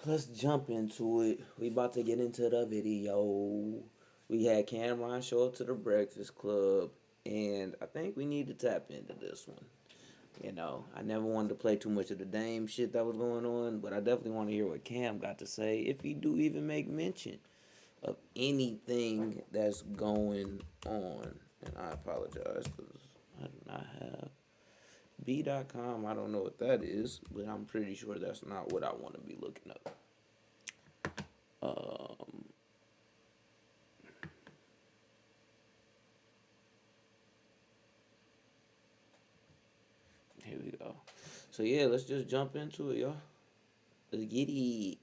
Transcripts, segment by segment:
let's jump into it. We about to get into the video. We had Cameron show up to the Breakfast Club, and I think we need to tap into this one. I never wanted to play too much of the Dame shit that was going on, but I definitely want to hear what Cam got to say, if he do even make mention of anything that's going on. And I apologize because I do not have B.com. I don't know what that is, but I'm pretty sure that's not what I want to be looking up. Here we go. So yeah, let's just jump into it, y'all. Let's get it.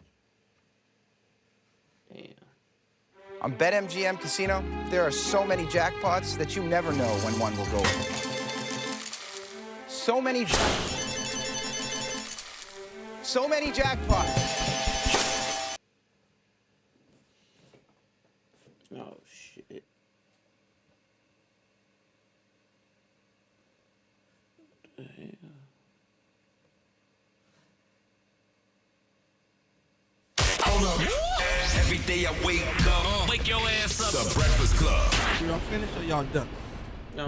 Damn. On BetMGM Casino, there are so many jackpots that you never know when one will go. So many jackpots. Oh shit. Damn. Hold up. Every day I wake up. Wake your ass up. The Breakfast Club. Y'all finished or y'all done?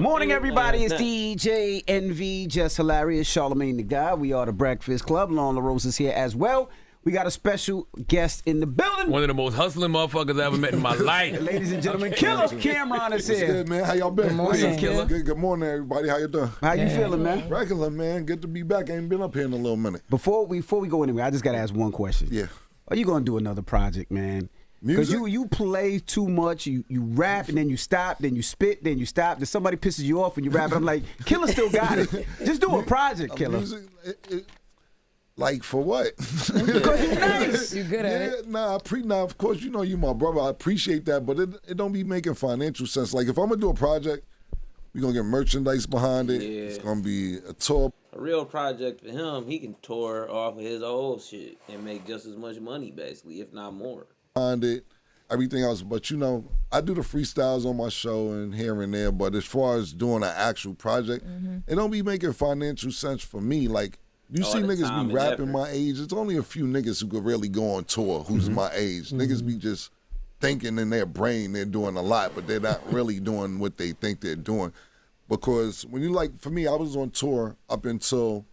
Morning, everybody. It's DJ NV, just hilarious. Charlamagne the Guy. We are the Breakfast Club. Lon LaRose is here as well. We got a special guest in the building. One of the most hustling motherfuckers I ever met in my life. Ladies and gentlemen, Killer Cameron is What's here. good, man? How y'all been? Good morning, Killer. Good morning, everybody. How you doing? How you feeling, man? Regular, man. Good to be back. I ain't been up here in a little minute. Before we go anywhere, I just got to ask one question. Yeah. Are you going to do another project, man? Because you play too much. You rap, and then you stop, then you spit, then you stop. Then somebody pisses you off when you rap. I'm like, Killer still got it. Just do a project, Killer. Music, like, for what? Because you're nice. You good at it? Nah, of course, you know you my brother. I appreciate that, but it don't be making financial sense. Like, if I'm going to do a project, we're going to get merchandise behind it. Yeah. It's going to be a tour. A real project for him, he can tour off of his old shit and make just as much money, basically, if not more. Behind it, everything else. But, I do the freestyles on my show and here and there. But as far as doing an actual project, it don't be making financial sense for me. Like, you see the time niggas and be rapping effort. my age. It's only a few niggas who could really go on tour who's my age. Niggas be just thinking in their brain they're doing a lot, but they're not really doing what they think they're doing. Because when for me, I was on tour up until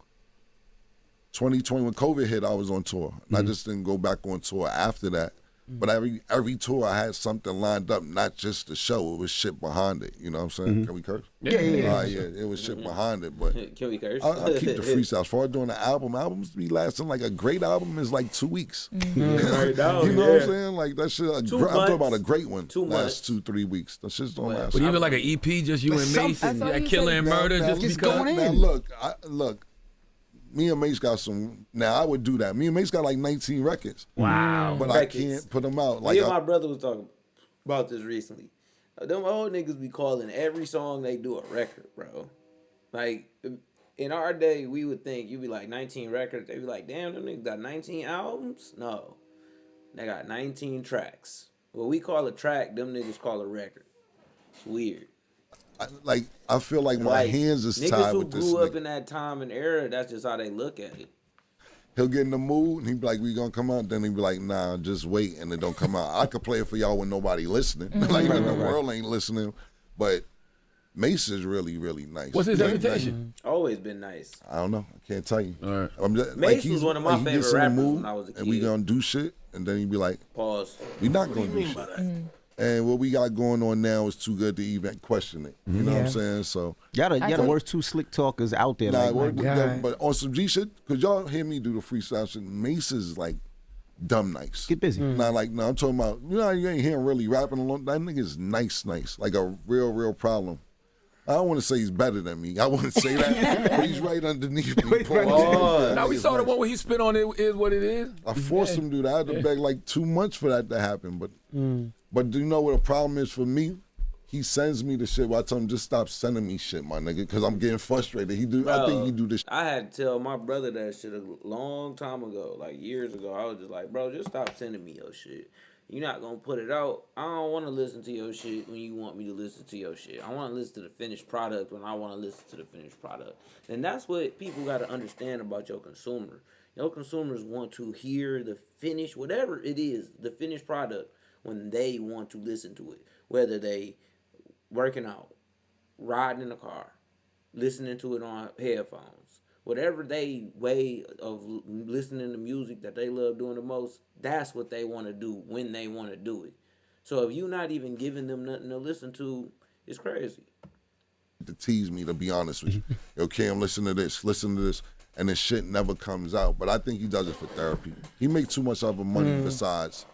2020 when COVID hit. I was on tour, and I just didn't go back on tour after that. But every tour I had something lined up, not just the show. It was shit behind it. You know what I'm saying? Can we curse? Yeah. Yeah, it was shit behind it. But Can we curse? I keep the freestyles. As far as doing the albums be lasting like a great album is like 2 weeks. You know what I'm saying? Like that shit. I'm talking about a great one. 2 months. Lasts 2-3 weeks. That shit's don't last. But even like an EP, just you and Mace, something. and that Killer and Murder, Now, just going because. in. Now look. Me and Mace got some. Now I would do that. Me and Mace got like 19 records. Wow. But Records. I can't put them out. Me Like and my brother was talking about this recently. Them old niggas be calling every song they do a record, bro. Like, in our day, we would think, you'd be like, 19 records. They'd be like, damn, them niggas got 19 albums? No. They got 19 tracks. What we call a track, them niggas call a record. It's weird. I feel like my hands is tied with this Niggas who grew up nigga. in that time and era, that's just how they look at it. He'll get in the mood and he'd be like, we gonna come out. Then he'd be like, nah, just wait, and it don't come out. I could play it for y'all when nobody listening. Like the world ain't listening. But Mace is really, really nice. What's his Really reputation? Always been nice. nice. I don't know. I can't tell you. All right. I'm just, Mace he's- was one of my he favorite gets in the rappers mood, when I was a and we kid. gonna do shit, and then he'd be like, Pause. we not gonna do shit. And what we got going on now is too good to even question it. You know what I'm saying? So Y'all the worst two slick talkers out there. nah, Like, but on some G shit, cause y'all hear me do the freestyle shit. Mace is like dumb nice. get busy. Not like no, I'm talking about you ain't hearing really rapping along. That nigga's nice, like a real problem. I don't want to say he's better than me. I want to say that, but he's right underneath me. Now we saw the one where he spit on it is what it is. I forced him to do that. I had to beg like 2 months for that to happen. But do you know what the problem is for me? He sends me the shit. Well, I tell him just stop sending me shit, my nigga, because I'm getting frustrated. I think he do this. I had to tell my brother that shit a long time ago, like years ago. I was just like, bro, just stop sending me your shit. You're not gonna put it out. I don't want to listen to your shit when you want me to listen to your shit. I want to listen to the finished product when I want to listen to the finished product. And that's what people got to understand about your consumer. Your consumers want to hear the finished, whatever it is, the finished product when they want to listen to it. Whether they working out, riding in the car, listening to it on headphones, whatever they way of listening to music that they love doing the most, that's what they want to do when they want to do it. So if you're not even giving them nothing to listen to, it's crazy. To tease me, to be honest with you. Yo, Cam, listen to this, and this shit never comes out. But I think he does it for therapy. He makes too much other money besides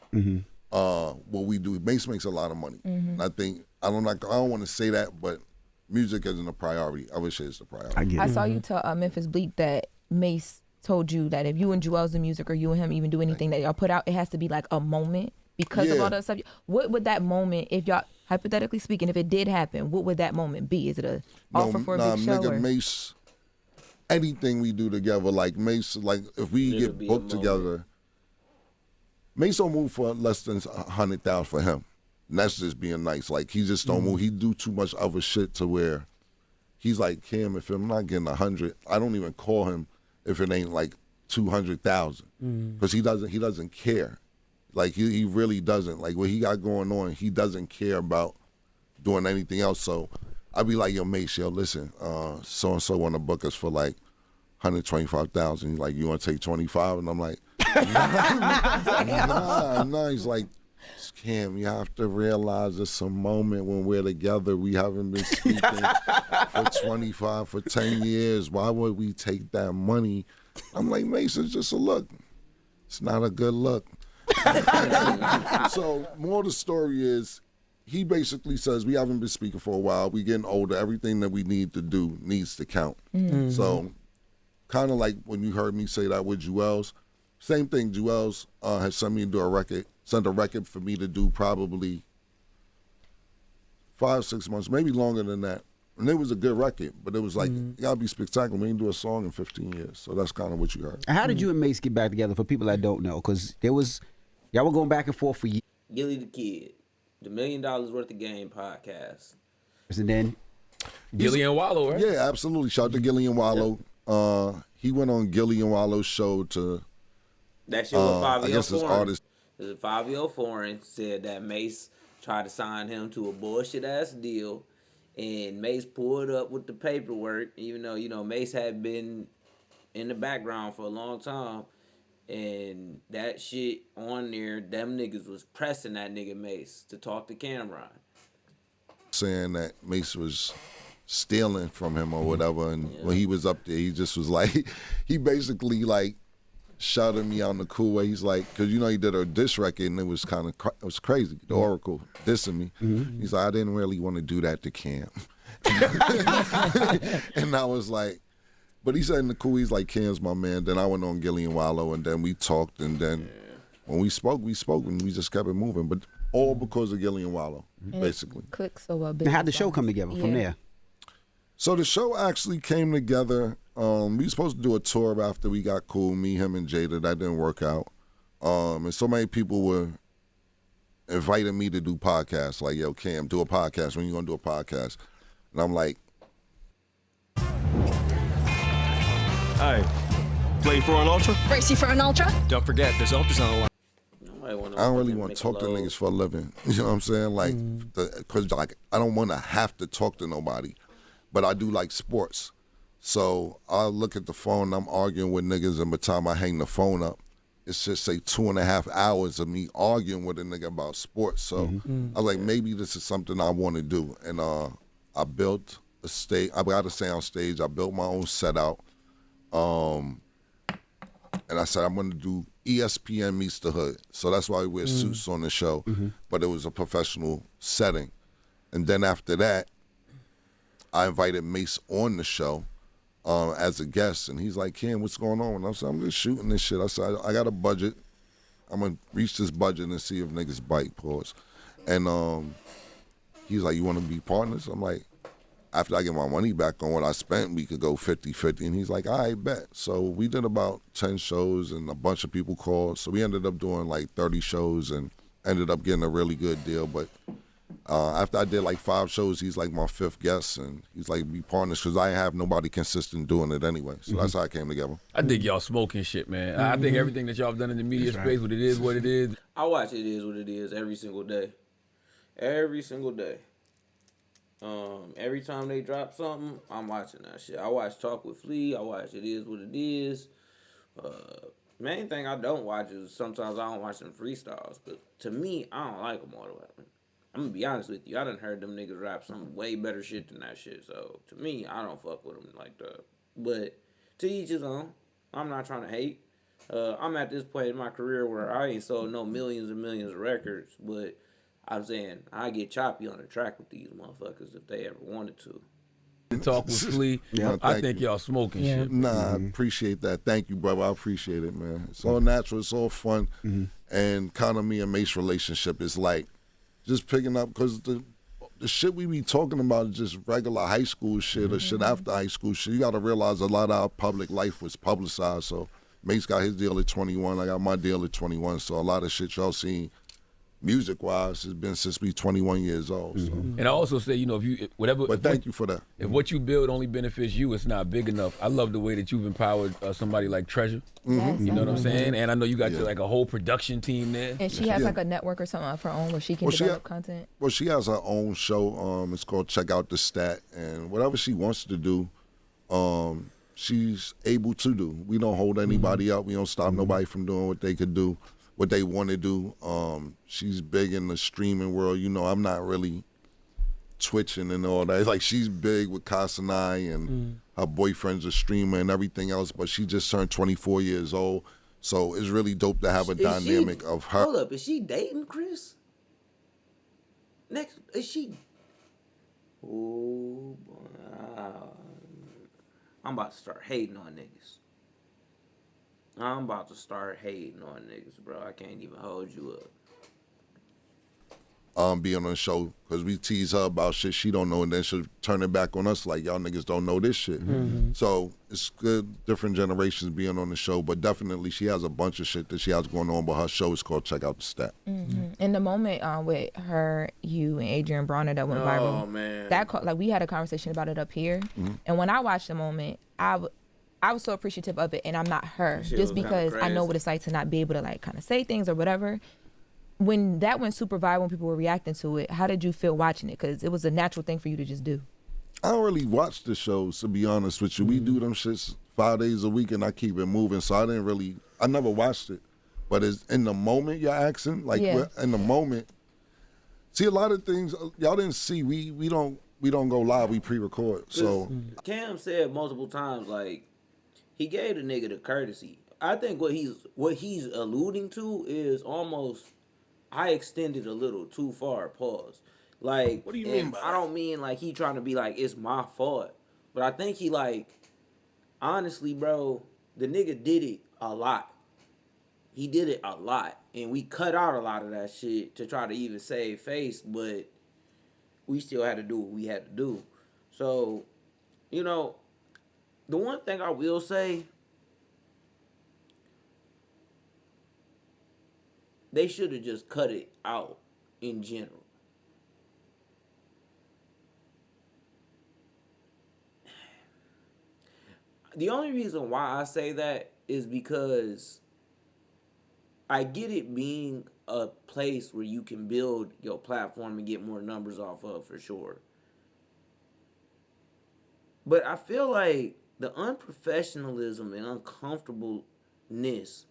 what we do. Mace makes a lot of money. And I think, I don't want to say that, but music isn't a priority. I wish it is a priority. I saw you tell Memphis Bleak that Mace told you that if you and Joel's in music or you and him even do anything that y'all put out, it has to be like a moment because of all that stuff. What would that moment, if y'all, hypothetically speaking, if it did happen, what would that moment be? Is it a offer for a big show? Nigga, Mace, anything we do together, like Mace, like if we It'll get be a booked moment. together, Mace don't move for less than 100,000 for him. And that's just being nice. Like he just don't move. He do too much other shit to where he's like, Cam, if I'm not getting 100, I don't even call him if it ain't like 200,000, because he doesn't care. Like he really doesn't. Like what he got going on, he doesn't care about doing anything else. So I'd be like, yo, Mace, yo, listen, so and so want to book us for like 125,000. He's like, you want to take 25? And I'm like, nah. He's like, Cam, you have to realize it's a moment when we're together. We haven't been speaking for 25, for 10 years. Why would we take that money? I'm like, Mace, it's just a look. It's not a good look. So more of the story is, he basically says, we haven't been speaking for a while. We getting older. Everything that we need to do needs to count. So kind of like when you heard me say that with Joel's, same thing. Joel's has sent me to do a record, sent a record for me to do probably 5-6 months, maybe longer than that. And it was a good record, but it was like, it gotta be spectacular. We didn't do a song in 15 years. So that's kind of what you heard. And how did you and Mace get back together, for people that don't know? Because y'all were going back and forth for years. Gilly the Kid, the $1 Million Worth of Game podcast. And then Gilly and Wallow, right? Yeah, absolutely. Shout out to Gilly and Wallow. He went on Gilly and Wallow's show to, That shit with Fabio I guess his Foreign. artist. Fabio Foreign said that Mace tried to sign him to a bullshit ass deal, and Mace pulled up with the paperwork, even though, Mace had been in the background for a long time. And that shit on there, them niggas was pressing that nigga Mace to talk to Cameron. Saying that Mace was stealing from him or whatever, and when he was up there, he just was like, he basically like shouted me out in the cool way. He's like, because he did a diss record and it was kind of it was crazy. The Oracle dissing me. He's like, I didn't really want to do that to Cam, and I was like, but he said in the cool, he's like, Cam's my man. Then I went on Gilly and Wallow, and then we talked, and then when we spoke, and we just kept it moving. But all because of Gilly and Wallow, basically. Click so well. and how'd the show come together from there? So the show actually came together. We were supposed to do a tour after we got cool, me, him, and Jada. That didn't work out. And so many people were inviting me to do podcasts. Like, yo, Cam, do a podcast. When you going to do a podcast? And I'm like, Hey, play for an ultra? Race you for an ultra? Don't forget, there's ultras on the line. I don't really want to talk to niggas for a living. You know what I'm saying? Like, because I don't want to have to talk to nobody. But I do like sports. So I look at the phone, I'm arguing with niggas, and by the time I hang the phone up, it's just say 2.5 hours of me arguing with a nigga about sports. So I was like, maybe this is something I want to do. And I built a stage. I got a sound stage. I built my own set out. And I said, I'm going to do ESPN meets the hood. So that's why we wear suits on the show. But it was a professional setting. And then after that, I invited Mace on the show as a guest. And he's like, Ken, what's going on? And I said, I'm just shooting this shit. I said, I got a budget. I'm going to reach this budget and see if niggas bite, pause. And he's like, you want to be partners? I'm like, after I get my money back on what I spent, we could go 50-50. And he's like, all right, bet. So we did about 10 shows and a bunch of people called. So we ended up doing like 30 shows and ended up getting a really good deal. But After I did like 5 shows, he's like my 5th guest, and he's like we partners because I have nobody consistent doing it anyway. So that's how I came together. I think y'all smoking shit, man. I think everything that y'all have done in the media space, what it is, what it is. I watch It Is What It Is every single day. Every single day. Every time they drop something, I'm watching that shit. I watch Talk with Flea. I watch It Is What It Is. Main thing I don't watch is sometimes I don't watch them freestyles. But to me, I don't like them all the way. I'm gonna be honest with you. I done heard them niggas rap some way better shit than that shit. So to me, I don't fuck with them like that. But to each his own. I'm not trying to hate. I'm at this point in my career where I ain't sold no millions and millions of records, but I'm saying I get choppy on the track with these motherfuckers if they ever wanted to. Talk with Flea. I think y'all smoking shit. Nah, I appreciate that. Thank you, brother. I appreciate it, man. It's all natural. It's all fun. And kind of me and Mace relationship is like just picking up because the shit we be talking about is just regular high school shit or shit after high school shit. You got to realize a lot of our public life was publicized. So Mace got his deal at 21. I got my deal at 21. So a lot of shit y'all seen music-wise has been since we 21 years old. So. And I also say, if you whatever. But thank you for that. If what you build only benefits you, it's not big enough. I love the way that you've empowered somebody like Treasure. Yes, You know what I'm saying? And I know you got like a whole production team there. And she has like a network or something of her own where she can develop content. Well, she has her own show. It's called Check Out the Stat, and whatever she wants to do, she's able to do. We don't hold anybody up. We don't stop nobody from doing what they could do. What they want to do. She's big in the streaming world. I'm not really twitching and all that. It's like she's big with Kasanai and her boyfriend's a streamer and everything else, but she just turned 24 years old. So it's really dope to have a dynamic of her. Hold up, is she dating Chris? Is she? Oh, I'm about to start hating on niggas. I'm about to start hating on niggas, bro. I can't even hold you up. Being on the show, because we tease her about shit she don't know, and then she'll turn it back on us like, y'all niggas don't know this shit. So it's good, different generations being on the show, but definitely she has a bunch of shit that she has going on, but her show is called Check Out the Stat. In the moment with her, you, and Adrian Bronner that went viral, man. We had a conversation about it up here, and when I watched the moment, I was so appreciative of it, and I'm not her, just because I know what it's like to not be able to kind of say things or whatever. When that went super viral, when people were reacting to it, how did you feel watching it? Because it was a natural thing for you to just do. I don't really watch the shows, to be honest with you. We do them shits 5 days a week, and I keep it moving, so I never watched it. But it's in the moment you're asking, in the moment. See, a lot of things y'all didn't see. We don't go live. We pre-record. So Cam said multiple times, he gave the nigga the courtesy. I think what he's alluding to is almost I extended a little too far. Pause. What do you mean by I don't mean he trying to be it's my fault, but I think he honestly, bro, the nigga did it a lot. He did it a lot, and we cut out a lot of that shit to try to even save face, but we still had to do what we had to do. So, the one thing I will say, they should have just cut it out in general. The only reason why I say that is because I get it being a place where you can build your platform and get more numbers off of, for sure. But I feel like the unprofessionalism and uncomfortableness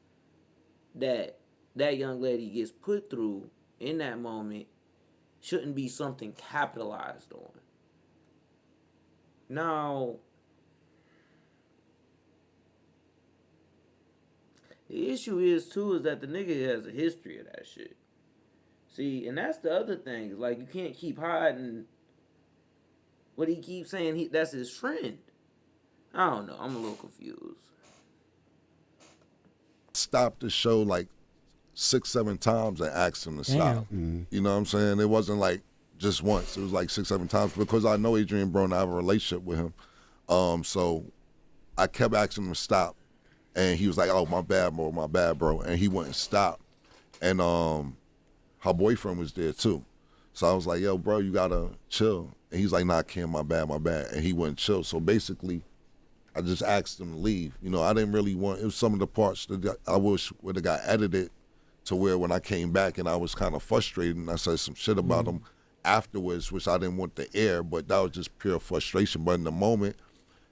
that young lady gets put through in that moment shouldn't be something capitalized on. Now, the issue is that the nigga has a history of that shit. See, and that's the other thing. You can't keep hiding what he keeps saying that's his friend. I don't know. I'm a little confused. Stopped the show 6-7 times and asked him to stop. You know what I'm saying? It wasn't just once. It was 6-7 times because I know Adrian Brown. I have a relationship with him. So I kept asking him to stop. And he was like, oh, my bad, bro. And he wouldn't stop. And her boyfriend was there too. So I was like, yo, bro, you gotta chill. And he's like, nah, Cam, my bad. And he wouldn't chill. So basically, I just asked him to leave. You know, I didn't really want, it was some of the parts that I wish would have got edited to where when I came back and I was kind of frustrated and I said some shit about him afterwards, which I didn't want to air, but that was just pure frustration. But in the moment,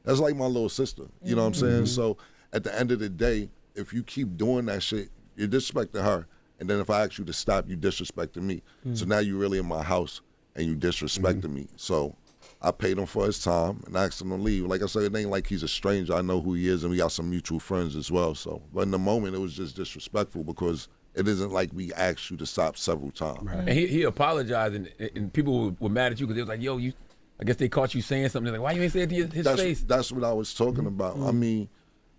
that's like my little sister. You know what I'm saying? So at the end of the day, if you keep doing that shit, you're disrespecting her. And then if I ask you to stop, you disrespecting me. So now you're really in my house and you disrespecting me. So I paid him for his time and asked him to leave. Like I said, it ain't like he's a stranger. I know who he is and we got some mutual friends as well. So, but in the moment, it was just disrespectful because it isn't like we asked you to stop several times. Right. And he apologized, and people were mad at you because they was like, yo, I guess they caught you saying something. They're like, why you ain't say it to his face? That's what I was talking about. I mean,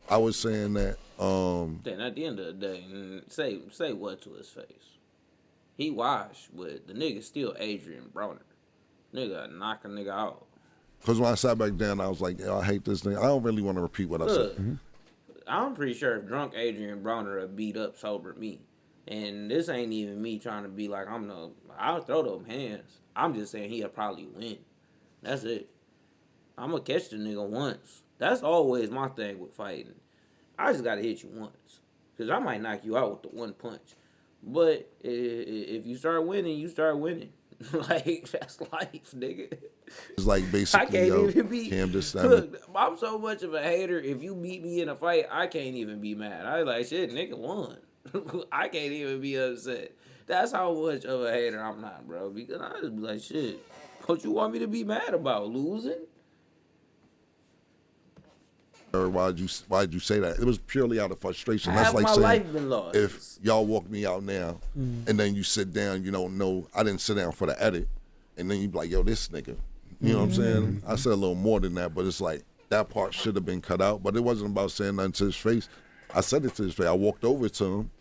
I was saying that. Then at the end of the day, say what to his face? He washed, but the nigga still Adrian Broner. Nigga knock a nigga out. Because when I sat back down, I was like, yo, I hate this thing. I don't really want to repeat what I said. I'm pretty sure if drunk Adrian Broner would beat up sober me. And this ain't even me trying to be like, I'll throw them hands. I'm just saying he'll probably win. That's it. I'm going to catch the nigga once. That's always my thing with fighting. I just got to hit you once. Because I might knock you out with the one punch. But if you start winning, you start winning. Like, that's life, nigga. It's like basically, I can't even be. Cam just Look, I'm so much of a hater. If you beat me in a fight, I can't even be mad. I like, shit, nigga won. I can't even be upset. That's how much of a hater I'm not, bro. Because I just be like, shit, what you want me to be mad about? Losing? Why'd you say that? It was purely out of frustration. Half That's like my saying, life been lost. if y'all walk me out now and then you sit down, you don't know, I didn't sit down for the edit, and then you be like, yo, this nigga. You know what I'm saying? I said a little more than that, but it's like that part should have been cut out. But it wasn't about saying nothing to his face. I said it to his face. I walked over to him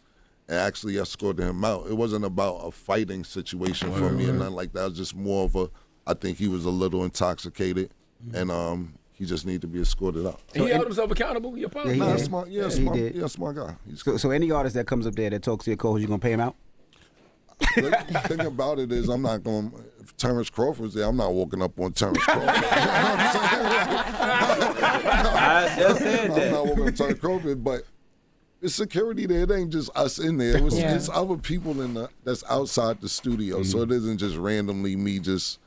and actually escorted him out. It wasn't about a fighting situation for me or nothing like that. It was just more of I think he was a little intoxicated and he just needed to be escorted out. And he held himself accountable. He apologized. Smart guy. So any artist that comes up there that talks to your co-host, you gonna pay him out? The thing about it is I'm not going, if Terrence Crawford's there, I'm not walking up on Terrence Crawford. I just said that. I'm not walking up on Terrence Crawford, but it's security there. It ain't just us in there. It's other people that's outside the studio. So it isn't just randomly me just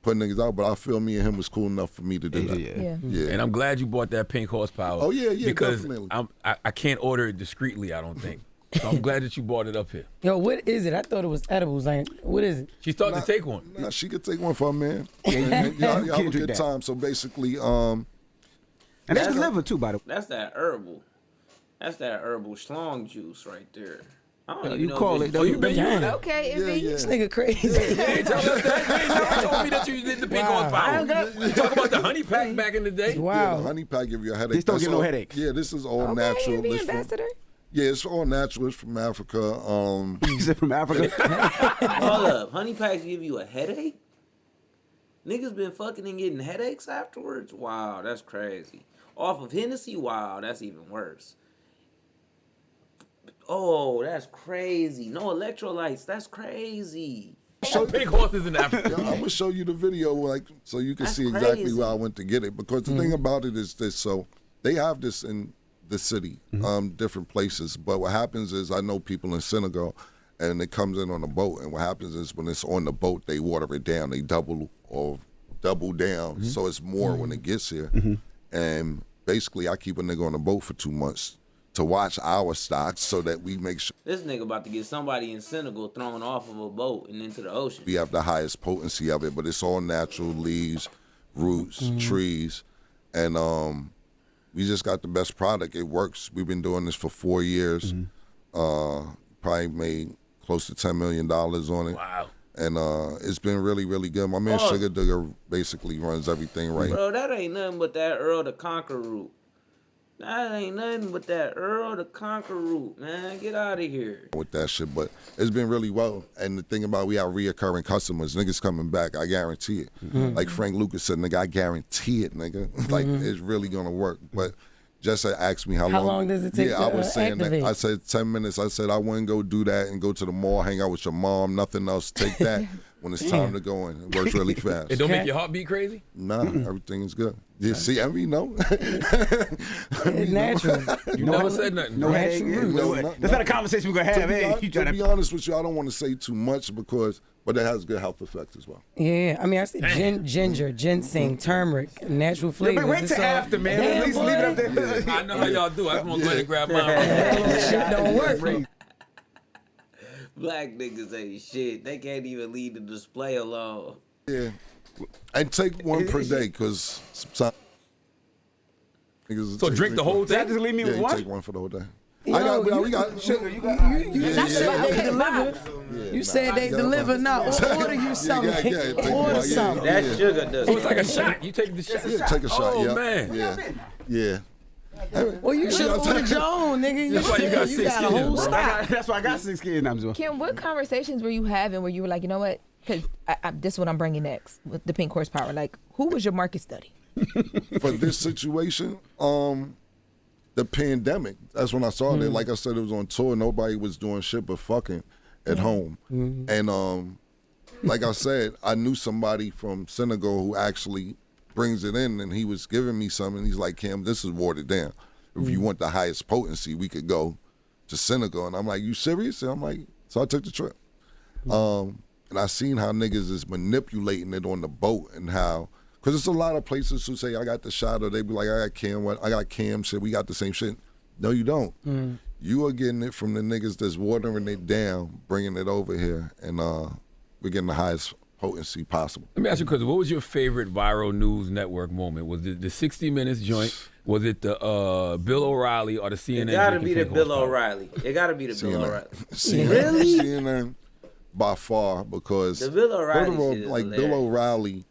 putting niggas out, but I feel me and him was cool enough for me to do that. Yeah. And I'm glad you bought that pink horsepower. Oh, yeah, because definitely. I can't order it discreetly, I don't think. So I'm glad that you brought it up here. Yo, what is it? I thought it was edibles. Like, what is it? She's starting to take one. Nah, she could take one for a man. Y'all have a good time. So basically, and they deliver too, by the way. That's that herbal. That's that herbal schlong juice right there. I don't even You know call if it though. You been Okay, if it- This nigga crazy. You ain't tell us that. You ain't never told me that you did the pink horsepower. You talk about the honey pack back in the day. yeah, Wow. the honey pack give you a headache. These don't That's give no all- headaches. Yeah, this is all Okay, natural. be This from- ambassador. Yeah, it's all natural. It's from Africa. Is it from Africa? Hold up. Honey packs give you a headache? Niggas been fucking and getting headaches afterwards? Wow, that's crazy. Off of Hennessy? Wow, that's even worse. Oh, that's crazy. No electrolytes. That's crazy. Pink horses in Africa. I'm gonna show you the video, like, so you can That's see exactly crazy. where I went to get it. Because the thing about it is this: so they have this in the city, different places. But what happens is, I know people in Senegal, and it comes in on a boat. And what happens is, when it's on the boat, they water it down. They double down, so it's more when it gets here. And basically, I keep a nigga on the boat for 2 months to watch our stocks so that we make sure This nigga about to get somebody in Senegal thrown off of a boat and into the ocean. we have the highest potency of it. But it's all natural leaves, roots, trees, and we just got the best product. It works. We've been doing this for 4 years. Probably made close to $10 million on it. Wow. And it's been really, really good. My man Sugar Duggar basically runs everything right. Bro, that ain't nothing but that Earl the Conquer root. That ain't nothing but that Earl the Conquer root, man. Get out of here. With that shit, but it's been really well. And the thing about we have reoccurring customers, niggas coming back, I guarantee it. Like Frank Lucas said, nigga, I guarantee it, nigga. Like it's really gonna work. But Jessa asked me how long does it take Yeah, to I was saying activate? that. I said 10 minutes. I said I wouldn't go do that and go to the mall, hang out with your mom, nothing else. Take that. when it's time to go in. It works really fast. It don't make your heart beat crazy? Nah, everything is good. You see, Envy, no. It's natural. You never said nothing. No headache. That's not a conversation we're gonna have. Hey, you to trying be honest with you, I don't want to say too much but it has good health effects as well. Yeah, I mean, I see ginger, ginseng, turmeric, natural flavors. Wait till after, man. At least leave it up there. I know how y'all do. I just want to go ahead and grab mine. Shit don't work. Black niggas ain't shit. They can't even leave the display alone. Yeah, and take one per day because sometimes niggas. So drink the whole That thing? just leave me Yeah, with you what? take one for the whole day. Yo, we got sugar. You said they deliver. You said they deliver. Now order you something. take Order one, something. That sugar does. So it's like a shot. You take the shot. Yeah, take a shot. Oh, yeah. man. Yeah. Well, you should have ordered your own, nigga. That's why you got 6 got a kids, whole bro. stock. That's why I got 6 kids now. I'm Kim, what conversations were you having where you were like, you know what? Because this is what I'm bringing next with the pink horsepower. Like, who was your market study? For this situation, the pandemic. That's when I saw it. Like I said, it was on tour. Nobody was doing shit but fucking at home. And like I said, I knew somebody from Senegal who actually brings it in, and he was giving me some, and he's like, Cam, this is watered down. If you want the highest potency, we could go to Senegal. And I'm like, you serious? And I'm like, so I took the trip. And I seen how niggas is manipulating it on the boat and how, because there's a lot of places who say, I got the shot, or they be like, I got Cam shit, we got the same shit. No, you don't. You are getting it from the niggas that's watering it down, bringing it over here, and we're getting the highest potency possible. Let me ask you, because what was your favorite viral news network moment? Was it the 60 Minutes joint? Was it the Bill O'Reilly or the CNN? It gotta be the Bill O'Reilly. It gotta be the Bill O'Reilly. CNN, Really? CNN by far, because The Bill O'Reilly first of all, shit is like hilarious. Bill O'Reilly,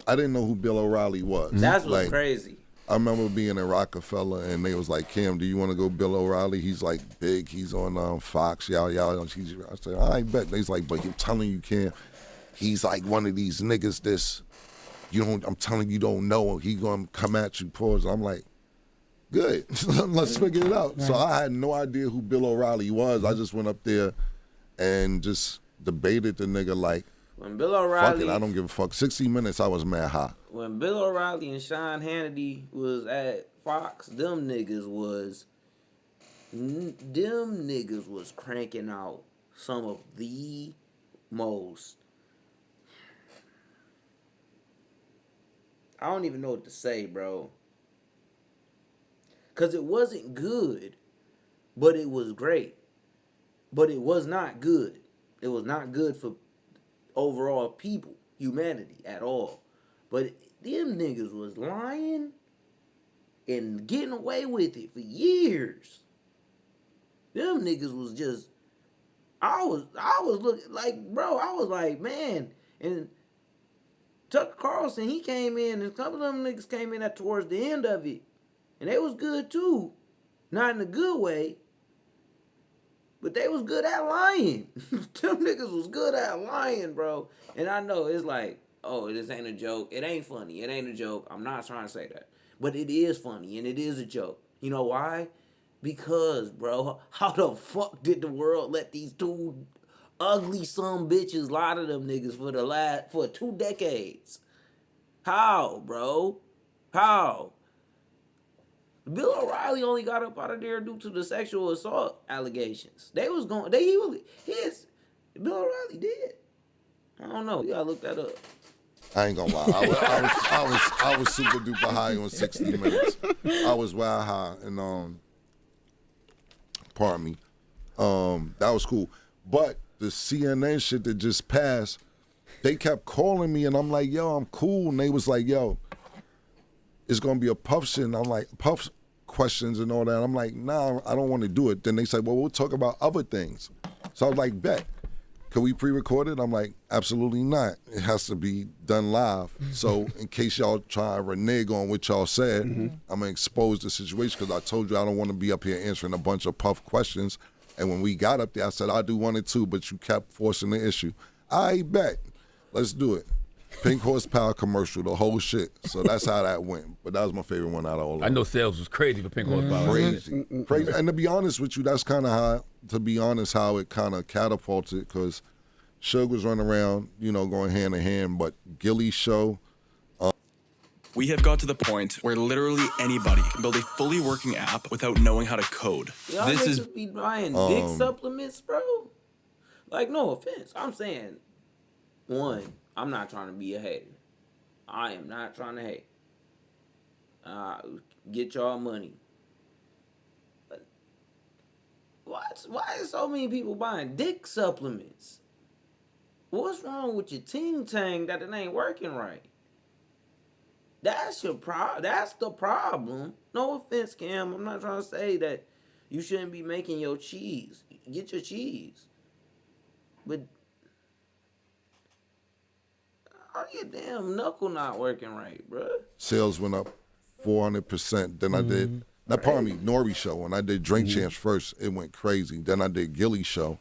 I didn't know who Bill O'Reilly was. That's what's Like, crazy. I remember being in Rockefeller, and they was like, Cam, do you want to go Bill O'Reilly? He's like big. He's on Fox. Y'all. I said, I bet. They's like, but I'm telling you, Cam, he's like one of these niggas that's, I'm telling you don't know. He gonna come at you, pause. I'm like, good. Let's figure it out. So I had no idea who Bill O'Reilly was. I just went up there and just debated the nigga like, When Bill fuck O'Reilly, it, I don't give a fuck. 60 Minutes, I was mad high. when Bill O'Reilly and Sean Hannity was at Fox, them niggas was cranking out some of the most, I don't even know what to say, bro. Cause it wasn't good, but it was great. But it was not good. It was not good for overall people, humanity at all. But them niggas was lying and getting away with it for years. Them niggas was just, I was looking like, bro, I was like, man. And Tucker Carlson, he came in, and a couple of them niggas came in at towards the end of it. And they was good too. Not in a good way. But they was good at lying. Them niggas was good at lying, bro. And I know it's like, oh, this ain't a joke. It ain't funny. It ain't a joke. I'm not trying to say that. But it is funny, and it is a joke. You know why? Because, bro, how the fuck did the world let these two ugly son bitches lie to them niggas for 2 decades? How, bro? How? Bill O'Reilly only got up out of there due to the sexual assault allegations. Bill O'Reilly did. I don't know. You gotta look that up. I ain't gonna lie. I was super duper high on 60 Minutes. I was wild high, and pardon me. That was cool. But the CNN shit that just passed, they kept calling me, and I'm like, yo, I'm cool. And they was like, yo, it's gonna be a puff shit. And I'm like, puff questions and all that. I'm like, nah, I don't want to do it. Then they said, well, we'll talk about other things. So I was like, bet. Could we pre-record it? I'm like, absolutely not. It has to be done live. So in case y'all try to renege on what y'all said, I'm going to expose the situation because I told you I don't want to be up here answering a bunch of puff questions. And when we got up there, I said, I'll do 1 or 2, but you kept forcing the issue. I bet. Let's do it. Pink horsepower commercial, the whole shit. So that's how that went. But that was my favorite one out of all of them. I know sales was crazy for pink horsepower. Crazy. And to be honest with you, that's kind of how, how it kind of catapulted because Suge was running around, going hand in hand. But Gilly's show. We have got to the point where literally anybody can build a fully working app without knowing how to code. Y'all niggas be buying dick supplements, bro. Like, no offense. I'm saying, one, I'm not trying to be a hater. I am not trying to hate. Get y'all money. But why is so many people buying dick supplements? What's wrong with your ting tang that it ain't working right? That's your That's the problem. No offense, Cam. I'm not trying to say that you shouldn't be making your cheese. Get your cheese. But are your damn knuckle not working right, bro? Sales went up 400%. Then I did, pardon me, Nori show. When I did Drink Champs first, it went crazy. Then I did Gilly show,